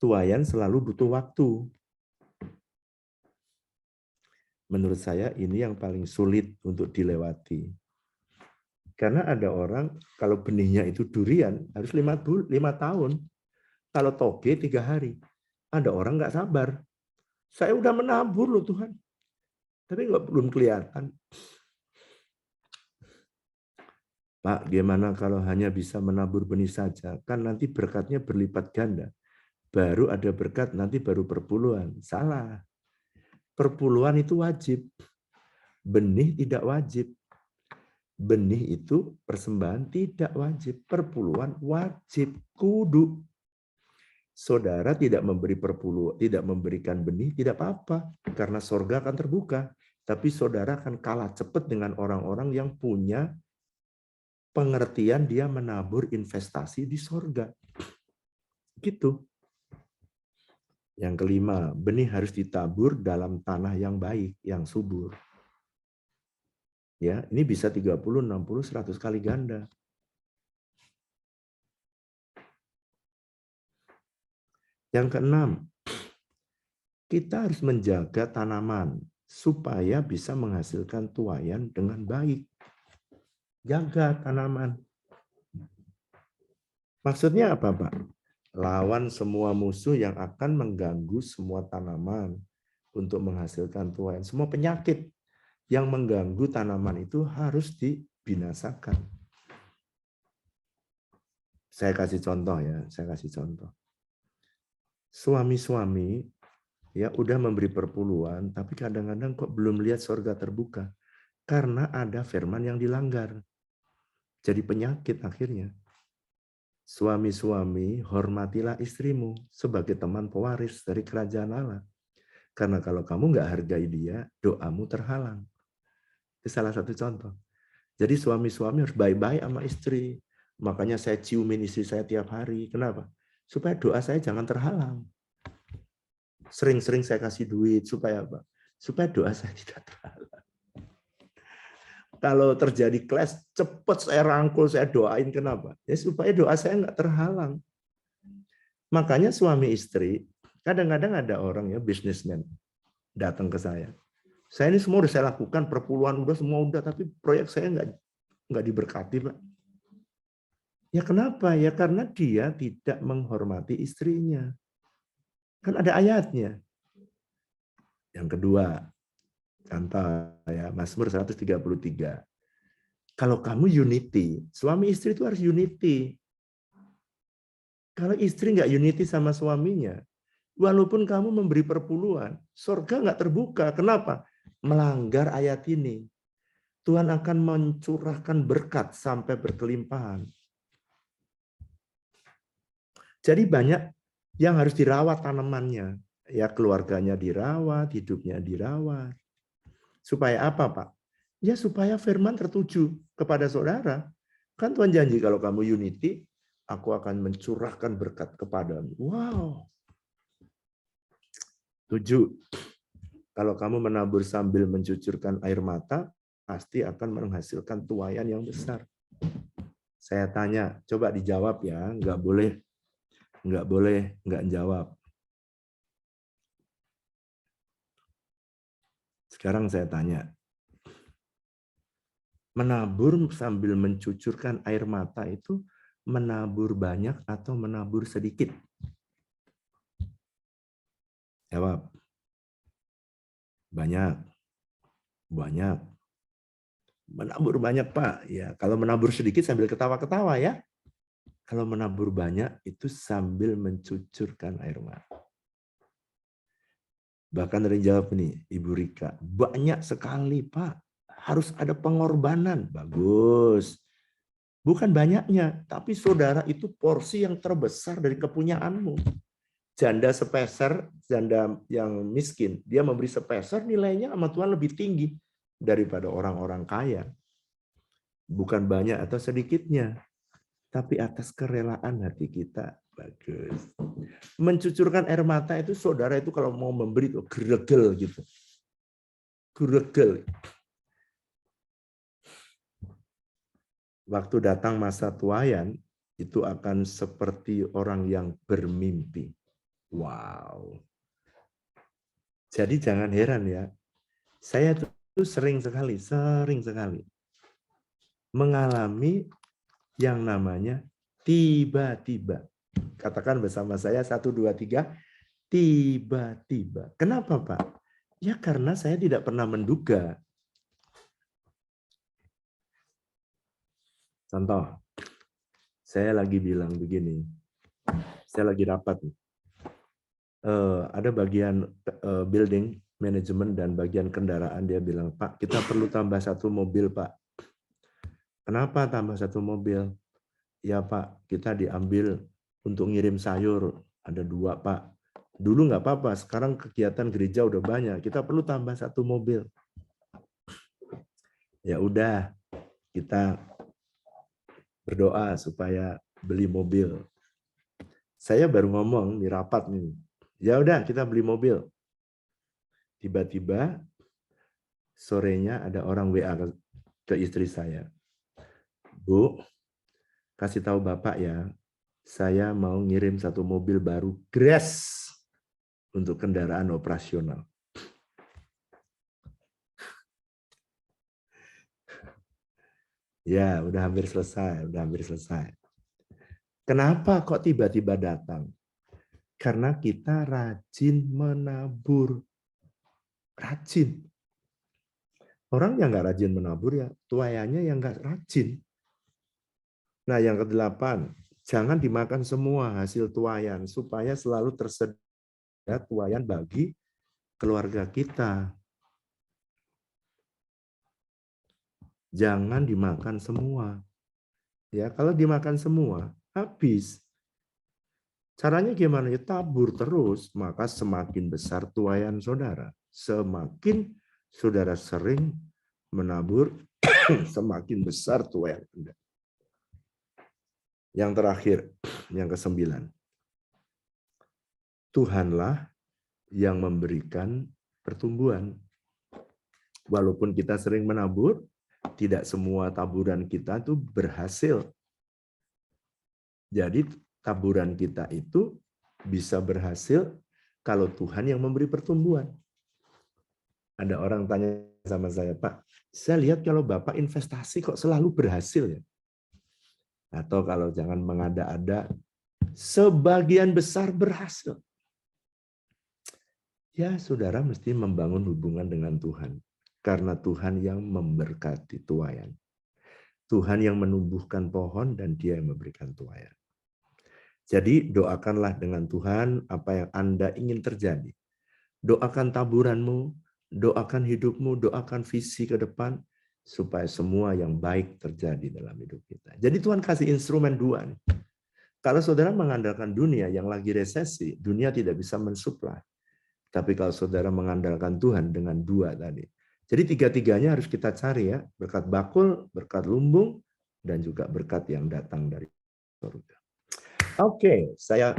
tuayan selalu butuh waktu. Menurut saya ini yang paling sulit untuk dilewati. Karena ada orang, kalau benihnya itu durian, harus 5 tahun. Kalau toge 3 hari. Ada orang nggak sabar. Saya udah menabur loh Tuhan. Tapi belum kelihatan. Pak, gimana kalau hanya bisa menabur benih saja? Kan nanti berkatnya berlipat ganda. Baru ada berkat, nanti baru perpuluhan. Salah. Perpuluhan itu wajib. Benih tidak wajib. Benih itu persembahan tidak wajib. Perpuluhan wajib. Kudu. Saudara tidak memberi perpuluhan, tidak memberikan benih, tidak apa-apa. Karena sorga akan terbuka. Tapi saudara akan kalah cepat dengan orang-orang yang punya pengertian dia menabur investasi di sorga. Gitu. Yang kelima, benih harus ditabur dalam tanah yang baik, yang subur. Ya, ini bisa 30, 60, 100 kali ganda. Yang keenam, kita harus menjaga tanaman supaya bisa menghasilkan tuayan dengan baik. Jaga tanaman. Maksudnya apa, Pak? Lawan semua musuh yang akan mengganggu semua tanaman untuk menghasilkan tuayan. Semua penyakit yang mengganggu tanaman itu harus dibinasakan. Saya kasih contoh ya, saya kasih contoh. Suami-suami ya udah memberi perpuluhan, tapi kadang-kadang kok belum lihat surga terbuka karena ada firman yang dilanggar. Jadi penyakit akhirnya. Suami-suami, hormatilah istrimu sebagai teman pewaris dari kerajaan Allah. Karena kalau kamu nggak hargai dia, doamu terhalang. Itu salah satu contoh. Jadi suami-suami harus baik-baik sama istri. Makanya saya ciumin istri saya tiap hari. Kenapa? Supaya doa saya jangan terhalang. Sering-sering saya kasih duit. Supaya apa? Supaya doa saya tidak terhalang. Kalau terjadi clash, cepat saya rangkul, saya doain. Kenapa? Ya supaya doa saya nggak terhalang. Makanya suami istri, kadang-kadang ada orang ya, bisnismen, datang ke saya. Saya ini semua udah saya lakukan, perpuluhan udah, semua udah, tapi proyek saya nggak diberkati, Pak. Ya kenapa? Ya karena dia tidak menghormati istrinya. Kan ada ayatnya. Yang kedua, contoh ya, Mazmur 133. Kalau kamu unity, suami istri itu harus unity. Kalau istri nggak unity sama suaminya, walaupun kamu memberi perpuluhan, surga nggak terbuka. Kenapa? Melanggar ayat ini. Tuhan akan mencurahkan berkat sampai berkelimpahan. Jadi banyak yang harus dirawat tanamannya. Ya, keluarganya dirawat, hidupnya dirawat. Supaya apa, Pak? Ya supaya firman tertuju kepada saudara. Kan Tuhan janji kalau kamu unity, aku akan mencurahkan berkat kepadamu. Wow. 7. Kalau kamu menabur sambil mencucurkan air mata, pasti akan menghasilkan tuaian yang besar. Saya tanya, coba dijawab ya, nggak boleh nggak jawab. Sekarang saya tanya, menabur sambil mencucurkan air mata itu menabur banyak atau menabur sedikit? Jawab. Banyak. Banyak. Menabur banyak, Pak. Ya, kalau menabur sedikit sambil ketawa-ketawa ya. Kalau menabur banyak itu sambil mencucurkan air mata. Bahkan ada yang jawab nih, Ibu Rika, banyak sekali, Pak. Harus ada pengorbanan. Bagus. Bukan banyaknya, tapi saudara itu porsi yang terbesar dari kepunyaanmu. Janda sepeser, janda yang miskin, dia memberi sepeser, nilainya sama Tuhan lebih tinggi daripada orang-orang kaya. Bukan banyak atau sedikitnya, tapi atas kerelaan hati kita. Bagus. Mencucurkan air mata itu saudara itu kalau mau memberi itu geregel gitu. Geregel. Waktu datang masa tuaian, itu akan seperti orang yang bermimpi. Wow. Jadi jangan heran ya. Saya tuh sering sekali mengalami yang namanya tiba-tiba. Katakan bersama saya 1, 2, 3. Tiba-tiba. Kenapa, Pak? Ya karena saya tidak pernah menduga. Contoh, saya lagi bilang begini, saya lagi rapat, ada bagian building manajemen dan bagian kendaraan, dia bilang, Pak, kita perlu tambah 1 mobil, Pak. Kenapa tambah 1 mobil? Ya Pak, kita diambil untuk ngirim sayur, ada 2 Pak. Dulu nggak apa-apa, sekarang kegiatan gereja udah banyak, kita perlu tambah 1 mobil. Ya udah, kita berdoa supaya beli mobil. Saya baru ngomong di rapat nih. Ya udah kita beli mobil. Tiba-tiba sorenya ada orang WA ke istri saya. Bu, kasih tahu Bapak ya, saya mau ngirim 1 mobil baru Grace untuk kendaraan operasional. Ya, udah hampir selesai. Kenapa kok tiba-tiba datang? Karena kita rajin menabur. Rajin. Orang yang nggak rajin menabur ya tuaiannya yang nggak rajin. Nah, yang ke-8, jangan dimakan semua hasil tuaian supaya selalu tersedia tuaian bagi keluarga kita. Jangan dimakan semua. Ya, kalau dimakan semua, habis. Caranya gimana? Ya, tabur terus, maka semakin besar tuaian saudara. Semakin saudara sering menabur, semakin besar tuaian Anda. Yang terakhir, yang ke-9. Tuhanlah yang memberikan pertumbuhan. Walaupun kita sering menabur, tidak semua taburan kita itu berhasil. Jadi taburan kita itu bisa berhasil kalau Tuhan yang memberi pertumbuhan. Ada orang tanya sama saya, Pak, saya lihat kalau Bapak investasi kok selalu berhasil ya? Atau kalau jangan mengada-ada, sebagian besar berhasil. Ya, saudara mesti membangun hubungan dengan Tuhan. Karena Tuhan yang memberkati tuaian. Tuhan yang menumbuhkan pohon dan Dia yang memberikan tuaian. Jadi doakanlah dengan Tuhan apa yang Anda ingin terjadi. Doakan taburanmu, doakan hidupmu, doakan visi ke depan, supaya semua yang baik terjadi dalam hidup kita. Jadi Tuhan kasih instrumen dua nih. Kalau saudara mengandalkan dunia yang lagi resesi, dunia tidak bisa mensuplai. Tapi kalau saudara mengandalkan Tuhan dengan dua tadi. Jadi tiga-tiganya harus kita cari ya. Berkat bakul, berkat lumbung, dan juga berkat yang datang dari surga. Oke, saya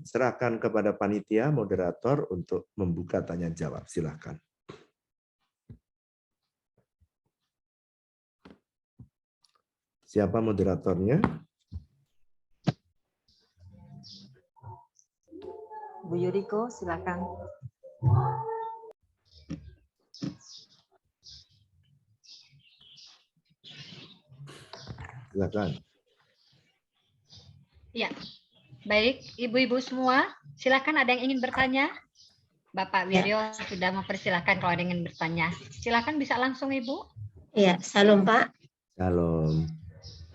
serahkan kepada panitia moderator untuk membuka tanya jawab. Silakan. Siapa moderatornya? Bu Yuriko, silakan. Silakan. Ya, baik ibu-ibu semua, silakan ada yang ingin bertanya. Bapak Wiryo sudah mempersilahkan kalau ada yang ingin bertanya. Silakan bisa langsung Ibu. Ya, salam Pak. Salam.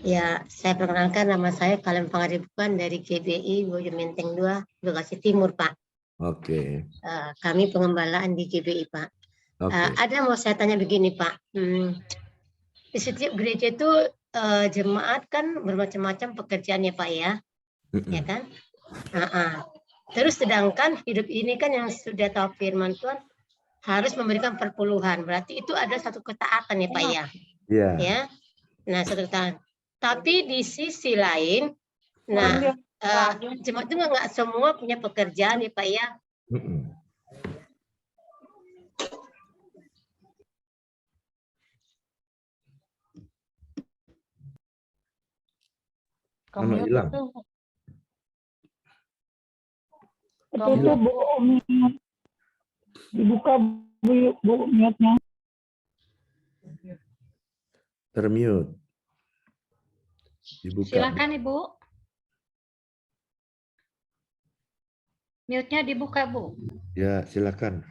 Ya, saya perkenalkan nama saya Kalem Pangaribuan dari GBI Boyo Menteng 2, Bekasi Timur, Pak. Oke. Kami pengembalaan di GBI, Pak. Ada mau saya tanya begini, Pak. Di setiap gereja itu jemaat kan bermacam-macam pekerjaannya, Pak ya. Ya kan? Terus sedangkan hidup ini kan yang sudah tahu firman Tuhan harus memberikan perpuluhan. Berarti itu ada satu ketaatan ya, Pak ya. Iya. Ya. Nah, satu ketaatan. Tapi di sisi lain, nah jemaat itu nggak semua punya pekerjaan ya Pak ya. Kamu hilang. Itu Bu, dibuka Bu mute-nya. Termute. Dibuka. Silakan Ibu. Mute-nya dibuka Bu. Ya, silakan.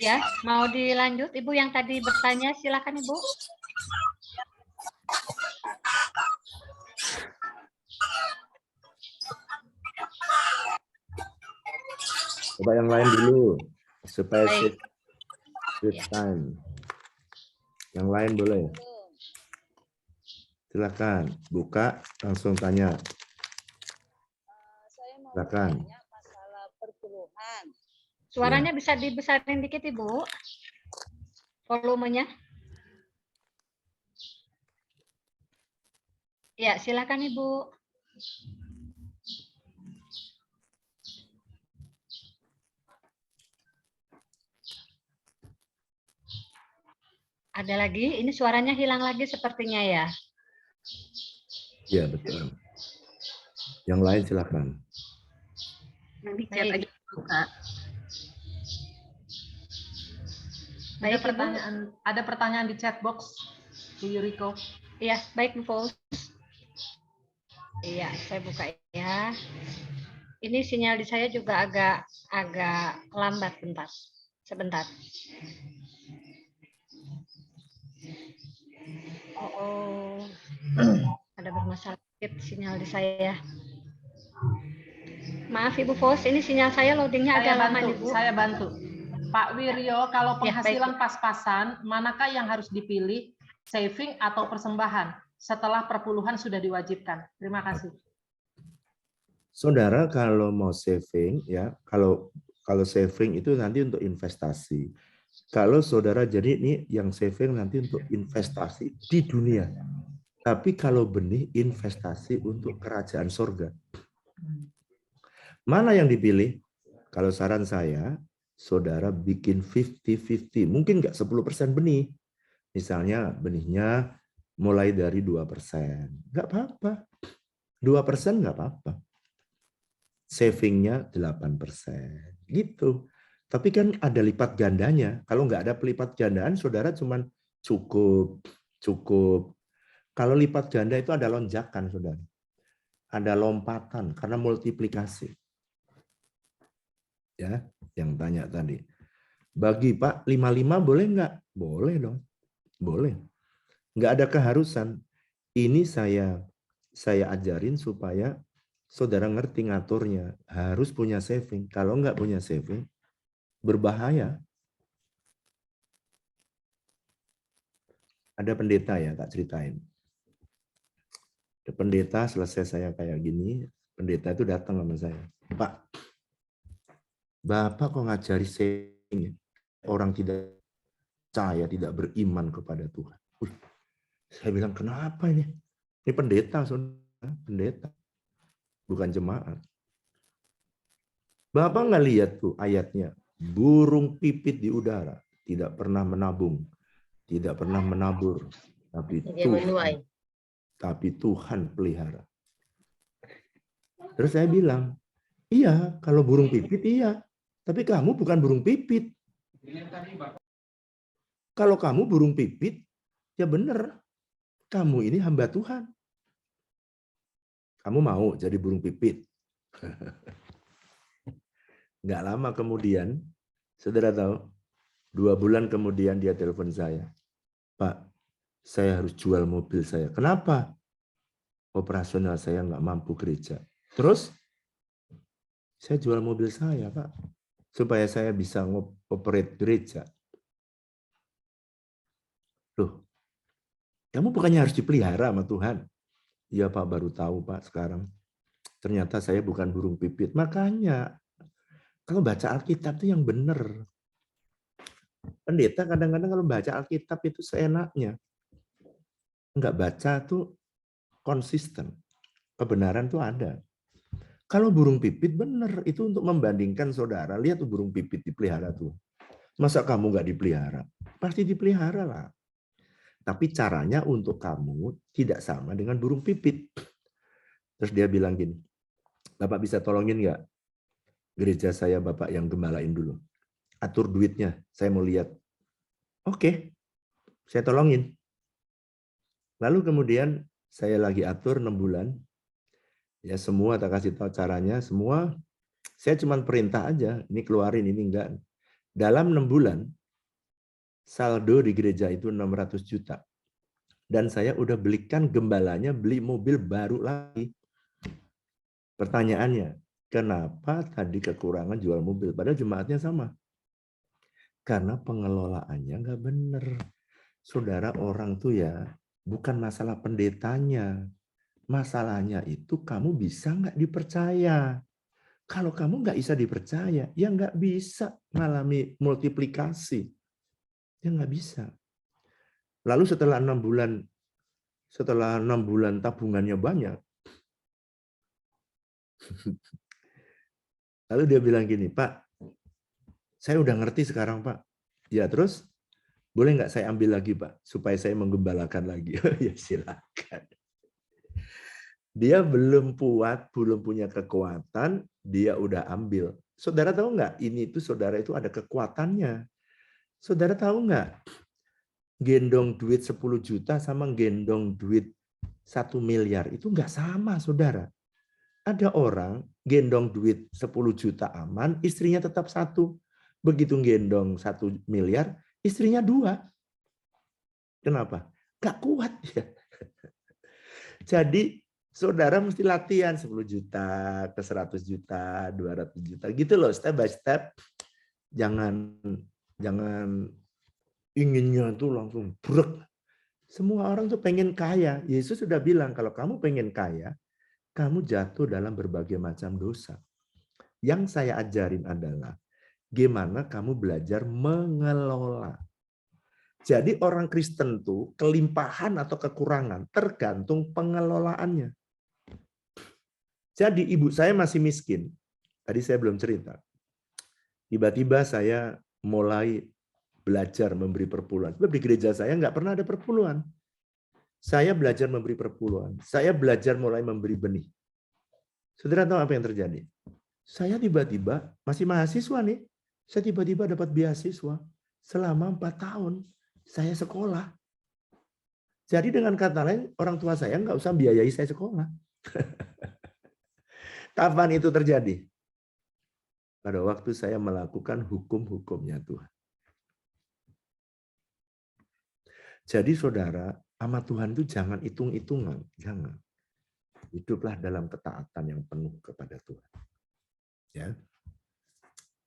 Ya, mau dilanjut Ibu yang tadi bertanya, silakan Ibu. Coba yang lain dulu supaya save time. Yang lain boleh. Silakan buka langsung tanya. Silakan. Suaranya bisa dibesarin dikit Ibu. Volumenya. Ya, silakan Ibu. Ada lagi? Ini suaranya hilang lagi sepertinya ya. Iya, betul. Yang lain silakan. Nanti chat aja buka. Baik, ada pertanyaan di chat box, Bu Yuriko. Iya, baik Bu Fous. Iya, saya buka ya. Ini sinyal di saya juga agak lambat, bentar. Sebentar. Oh, ada bermasalah sinyal di saya. Maaf Ibu Fous, ini sinyal saya loadingnya agak lama Ibu. Saya bantu. Pak Wiryo, kalau penghasilan pas-pasan, manakah yang harus dipilih, saving atau persembahan setelah perpuluhan sudah diwajibkan? Terima kasih. Saudara kalau mau saving ya, kalau saving itu nanti untuk investasi. Kalau saudara jadi ini yang saving nanti untuk investasi di dunia. Tapi kalau benih investasi untuk kerajaan surga. Mana yang dipilih? Kalau saran saya, saudara bikin 50-50. Mungkin nggak 10% benih. Misalnya benihnya mulai dari 2%. Nggak apa-apa. 2% nggak apa-apa. Savingnya 8%. Gitu. Tapi kan ada lipat gandanya. Kalau nggak ada pelipat gandaan, saudara cuman cukup. Kalau lipat ganda itu ada lonjakan, saudara. Ada lompatan karena multiplikasi. Ya, yang tanya tadi. Bagi Pak, 55 boleh nggak? Boleh dong. Boleh. Nggak ada keharusan. Ini saya ajarin supaya saudara ngerti ngaturnya. Harus punya saving. Kalau nggak punya saving, berbahaya. Ada pendeta ya, Kak ceritain. Ada pendeta, selesai saya kayak gini, pendeta itu datang sama saya. Pak, Bapak kok ngajari saving? Orang tidak percaya, tidak beriman kepada Tuhan. Saya bilang, kenapa ini? Ini pendeta, saudara. Pendeta. Bukan jemaat. Bapak nggak lihat tuh ayatnya. Burung pipit di udara. Tidak pernah menabung. Tidak pernah menabur. Tapi Tuhan pelihara. Terus saya bilang, iya, kalau burung pipit iya. Tapi kamu bukan burung pipit. Kalau kamu burung pipit, ya benar. Kamu ini hamba Tuhan. Kamu mau jadi burung pipit? Nggak lama kemudian, saudara tahu, 2 bulan kemudian dia telepon saya. Pak, saya harus jual mobil saya. Kenapa? Operasional saya nggak mampu gereja. Terus, saya jual mobil saya, Pak. Supaya saya bisa ngoperate gereja. Loh, kamu bukannya harus dipelihara sama Tuhan? Iya Pak, baru tahu Pak sekarang. Ternyata saya bukan burung pipit. Makanya, kalau baca Alkitab itu yang benar. Pendeta kadang-kadang kalau baca Alkitab itu seenaknya. Enggak baca tuh konsisten. Kebenaran tuh ada. Kalau burung pipit benar, itu untuk membandingkan saudara. Lihat tuh burung pipit dipelihara tuh. Masa kamu nggak dipelihara? Pasti dipelihara lah. Tapi caranya untuk kamu tidak sama dengan burung pipit. Terus dia bilang gini, Bapak bisa tolongin nggak? Gereja saya Bapak yang gembalain dulu. Atur duitnya, saya mau lihat. Oke, saya tolongin. Lalu kemudian saya lagi atur 6 bulan. Ya semua tak kasih tahu caranya, semua saya cuma perintah aja, ini keluarin, ini enggak. Dalam 6 bulan, saldo di gereja itu 600 juta. Dan saya udah belikan gembalanya, beli mobil baru lagi. Pertanyaannya, kenapa tadi kekurangan jual mobil? Padahal jemaatnya sama. Karena pengelolaannya nggak benar. Saudara, orang tuh ya, bukan masalah pendetanya. Masalahnya itu kamu bisa nggak dipercaya. Kalau kamu nggak bisa dipercaya, ya nggak bisa mengalami multiplikasi. Ya nggak bisa. Lalu setelah 6 bulan tabungannya banyak. Lalu dia bilang gini, Pak, saya udah ngerti sekarang Pak. Ya terus, boleh nggak saya ambil lagi Pak, supaya saya menggembalakan lagi. Ya silakan. Dia belum belum punya kekuatan, dia udah ambil. Saudara tahu nggak? Ini itu saudara itu ada kekuatannya. Saudara tahu nggak? Gendong duit 10 juta sama gendong duit 1 miliar itu nggak sama, saudara. Ada orang gendong duit 10 juta aman, istrinya tetap 1. Begitu gendong 1 miliar, istrinya 2. Kenapa? Nggak kuat ya. Jadi saudara mesti latihan 10 juta ke 100 juta, 200 juta. Gitu loh, step by step. Jangan inginnya tuh langsung brek. Semua orang tuh pengen kaya. Yesus sudah bilang kalau kamu pengen kaya, kamu jatuh dalam berbagai macam dosa. Yang saya ajarin adalah gimana kamu belajar mengelola. Jadi orang Kristen tuh kelimpahan atau kekurangan tergantung pengelolaannya. Jadi ibu saya masih miskin. Tadi saya belum cerita. Tiba-tiba saya mulai belajar memberi perpuluhan. Sebab di gereja saya nggak pernah ada perpuluhan. Saya belajar memberi perpuluhan. Saya belajar mulai memberi benih. Saudara tahu apa yang terjadi? Saya tiba-tiba, masih mahasiswa nih, saya tiba-tiba dapat beasiswa. Selama 4 tahun, saya sekolah. Jadi dengan kata lain, orang tua saya nggak usah biayai saya sekolah. Kapan itu terjadi? Pada waktu saya melakukan hukum-hukumnya Tuhan. Jadi saudara, sama Tuhan itu jangan hitung-hitungan, jangan. Hiduplah dalam ketaatan yang penuh kepada Tuhan. Ya.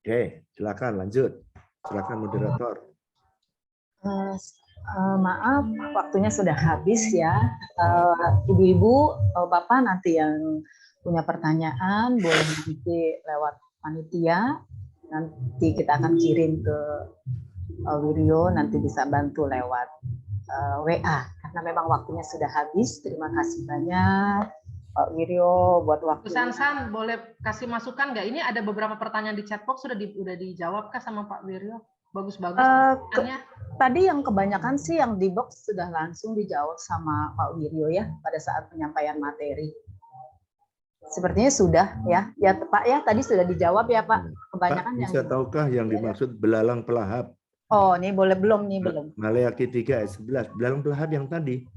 Oke, silakan lanjut. Silakan moderator. Maaf, waktunya sudah habis ya. Ibu-ibu, Bapak nanti yang punya pertanyaan boleh nanti lewat panitia. Nanti kita akan kirim ke Wiryo, nanti bisa bantu lewat WA. Karena memang waktunya sudah habis. Terima kasih banyak Pak Wiryo buat waktu. San, boleh kasih masukan nggak? Ini ada beberapa pertanyaan di chatbox sudah dijawab kah sama Pak Wiryo? Bagus-bagus. Tadi yang kebanyakan sih yang di box sudah langsung dijawab sama Pak Wiryo ya pada saat penyampaian materi. Sepertinya sudah ya Pak ya, tadi sudah dijawab ya Pak. Kebanyakan Pak, yang bisa tahukah yang dimaksud belalang pelahap? Oh, ini belum. Maleakhi 3 ayat 11, belalang pelahap yang tadi.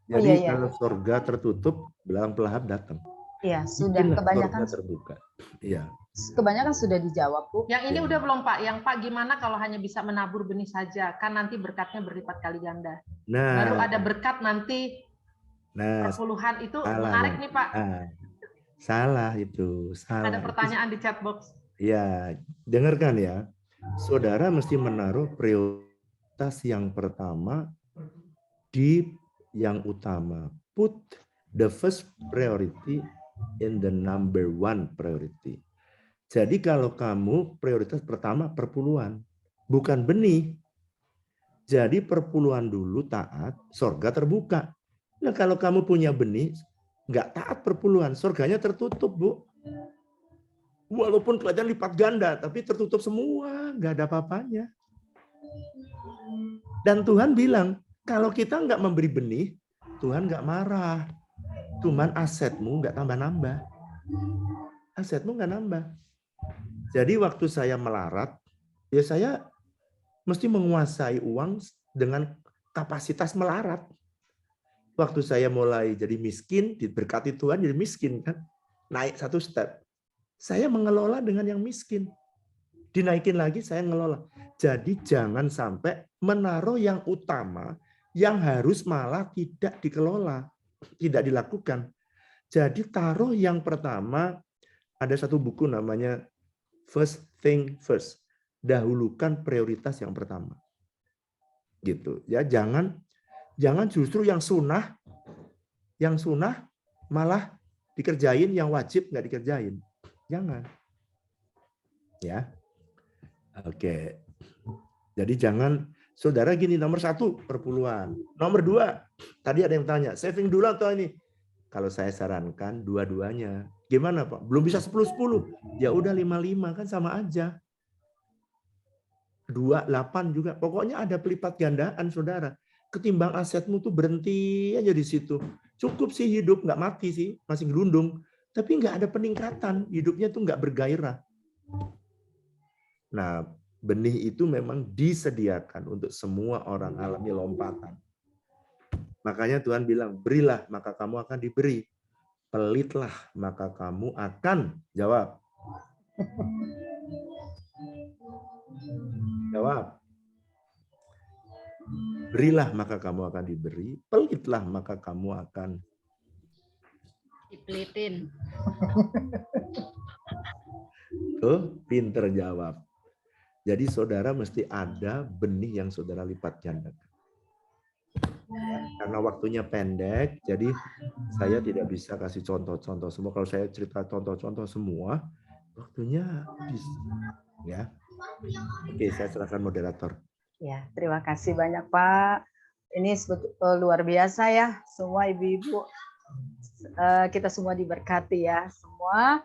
Jadi kalau surga tertutup, belalang pelahap datang. Iya, sudah kebanyakan terbuka. Iya. Kebanyakan sudah dijawab, Bu. Yang ini udah belum, Pak? Yang Pak gimana kalau hanya bisa menabur benih saja? Kan nanti berkatnya berlipat kali ganda. Nah, baru ada berkat nanti perpuluhan itu menarik nih, Pak. Salah itu, salah. Ada pertanyaan di chatbox. Ya, dengarkan ya. Saudara mesti menaruh prioritas yang pertama di yang utama. Put the first priority in the number one priority. Jadi kalau kamu prioritas pertama perpuluhan, bukan benih. Jadi perpuluhan dulu taat, surga terbuka. Nah kalau kamu punya benih, nggak taat perpuluhan, surganya tertutup, Bu. Walaupun kelihatan lipat ganda, tapi tertutup semua, nggak ada apa-apanya. Dan Tuhan bilang, kalau kita nggak memberi benih, Tuhan nggak marah. Cuman asetmu nggak tambah-nambah. Asetmu nggak nambah. Jadi waktu saya melarat, ya saya mesti menguasai uang dengan kapasitas melarat. Waktu saya mulai jadi miskin, diberkati Tuhan jadi miskin kan, naik satu step. Saya mengelola dengan yang miskin. Dinaikin lagi saya ngelola. Jadi jangan sampai menaruh yang utama yang harus malah tidak dikelola, tidak dilakukan. Jadi taruh yang pertama, ada satu buku namanya First Thing First. Dahulukan prioritas yang pertama. Gitu. Ya, jangan justru yang sunnah malah dikerjain, yang wajib nggak dikerjain. Jangan. Ya. Oke. Jadi jangan, saudara gini, nomor 1 perpuluhan. Nomor 2, tadi ada yang tanya, saving dulu atau ini? Kalau saya sarankan dua-duanya. Gimana Pak? Belum bisa 10-10. Ya udah 5-5 kan sama aja. 2-8 juga. Pokoknya ada pelipat gandaan saudara. Ketimbang asetmu tuh berhenti aja di situ. Cukup sih hidup, nggak mati sih, masih gelundung. Tapi nggak ada peningkatan. Hidupnya tuh nggak bergairah. Nah, benih itu memang disediakan untuk semua orang alami lompatan. Makanya Tuhan bilang, berilah maka kamu akan diberi. Pelitlah maka kamu akan jawab. Jawab. Berilah maka kamu akan diberi. Pelitlah maka kamu akan dipelitin. Tuh, pinter jawab. Jadi saudara mesti ada benih yang saudara lipat gandakan. Karena waktunya pendek, jadi saya tidak bisa kasih contoh-contoh semua. Kalau saya cerita contoh-contoh semua, waktunya habis. Ya. Oke, saya serahkan moderator. Ya, terima kasih banyak Pak. Ini luar biasa ya, semua ibu-ibu. Kita semua diberkati ya, semua.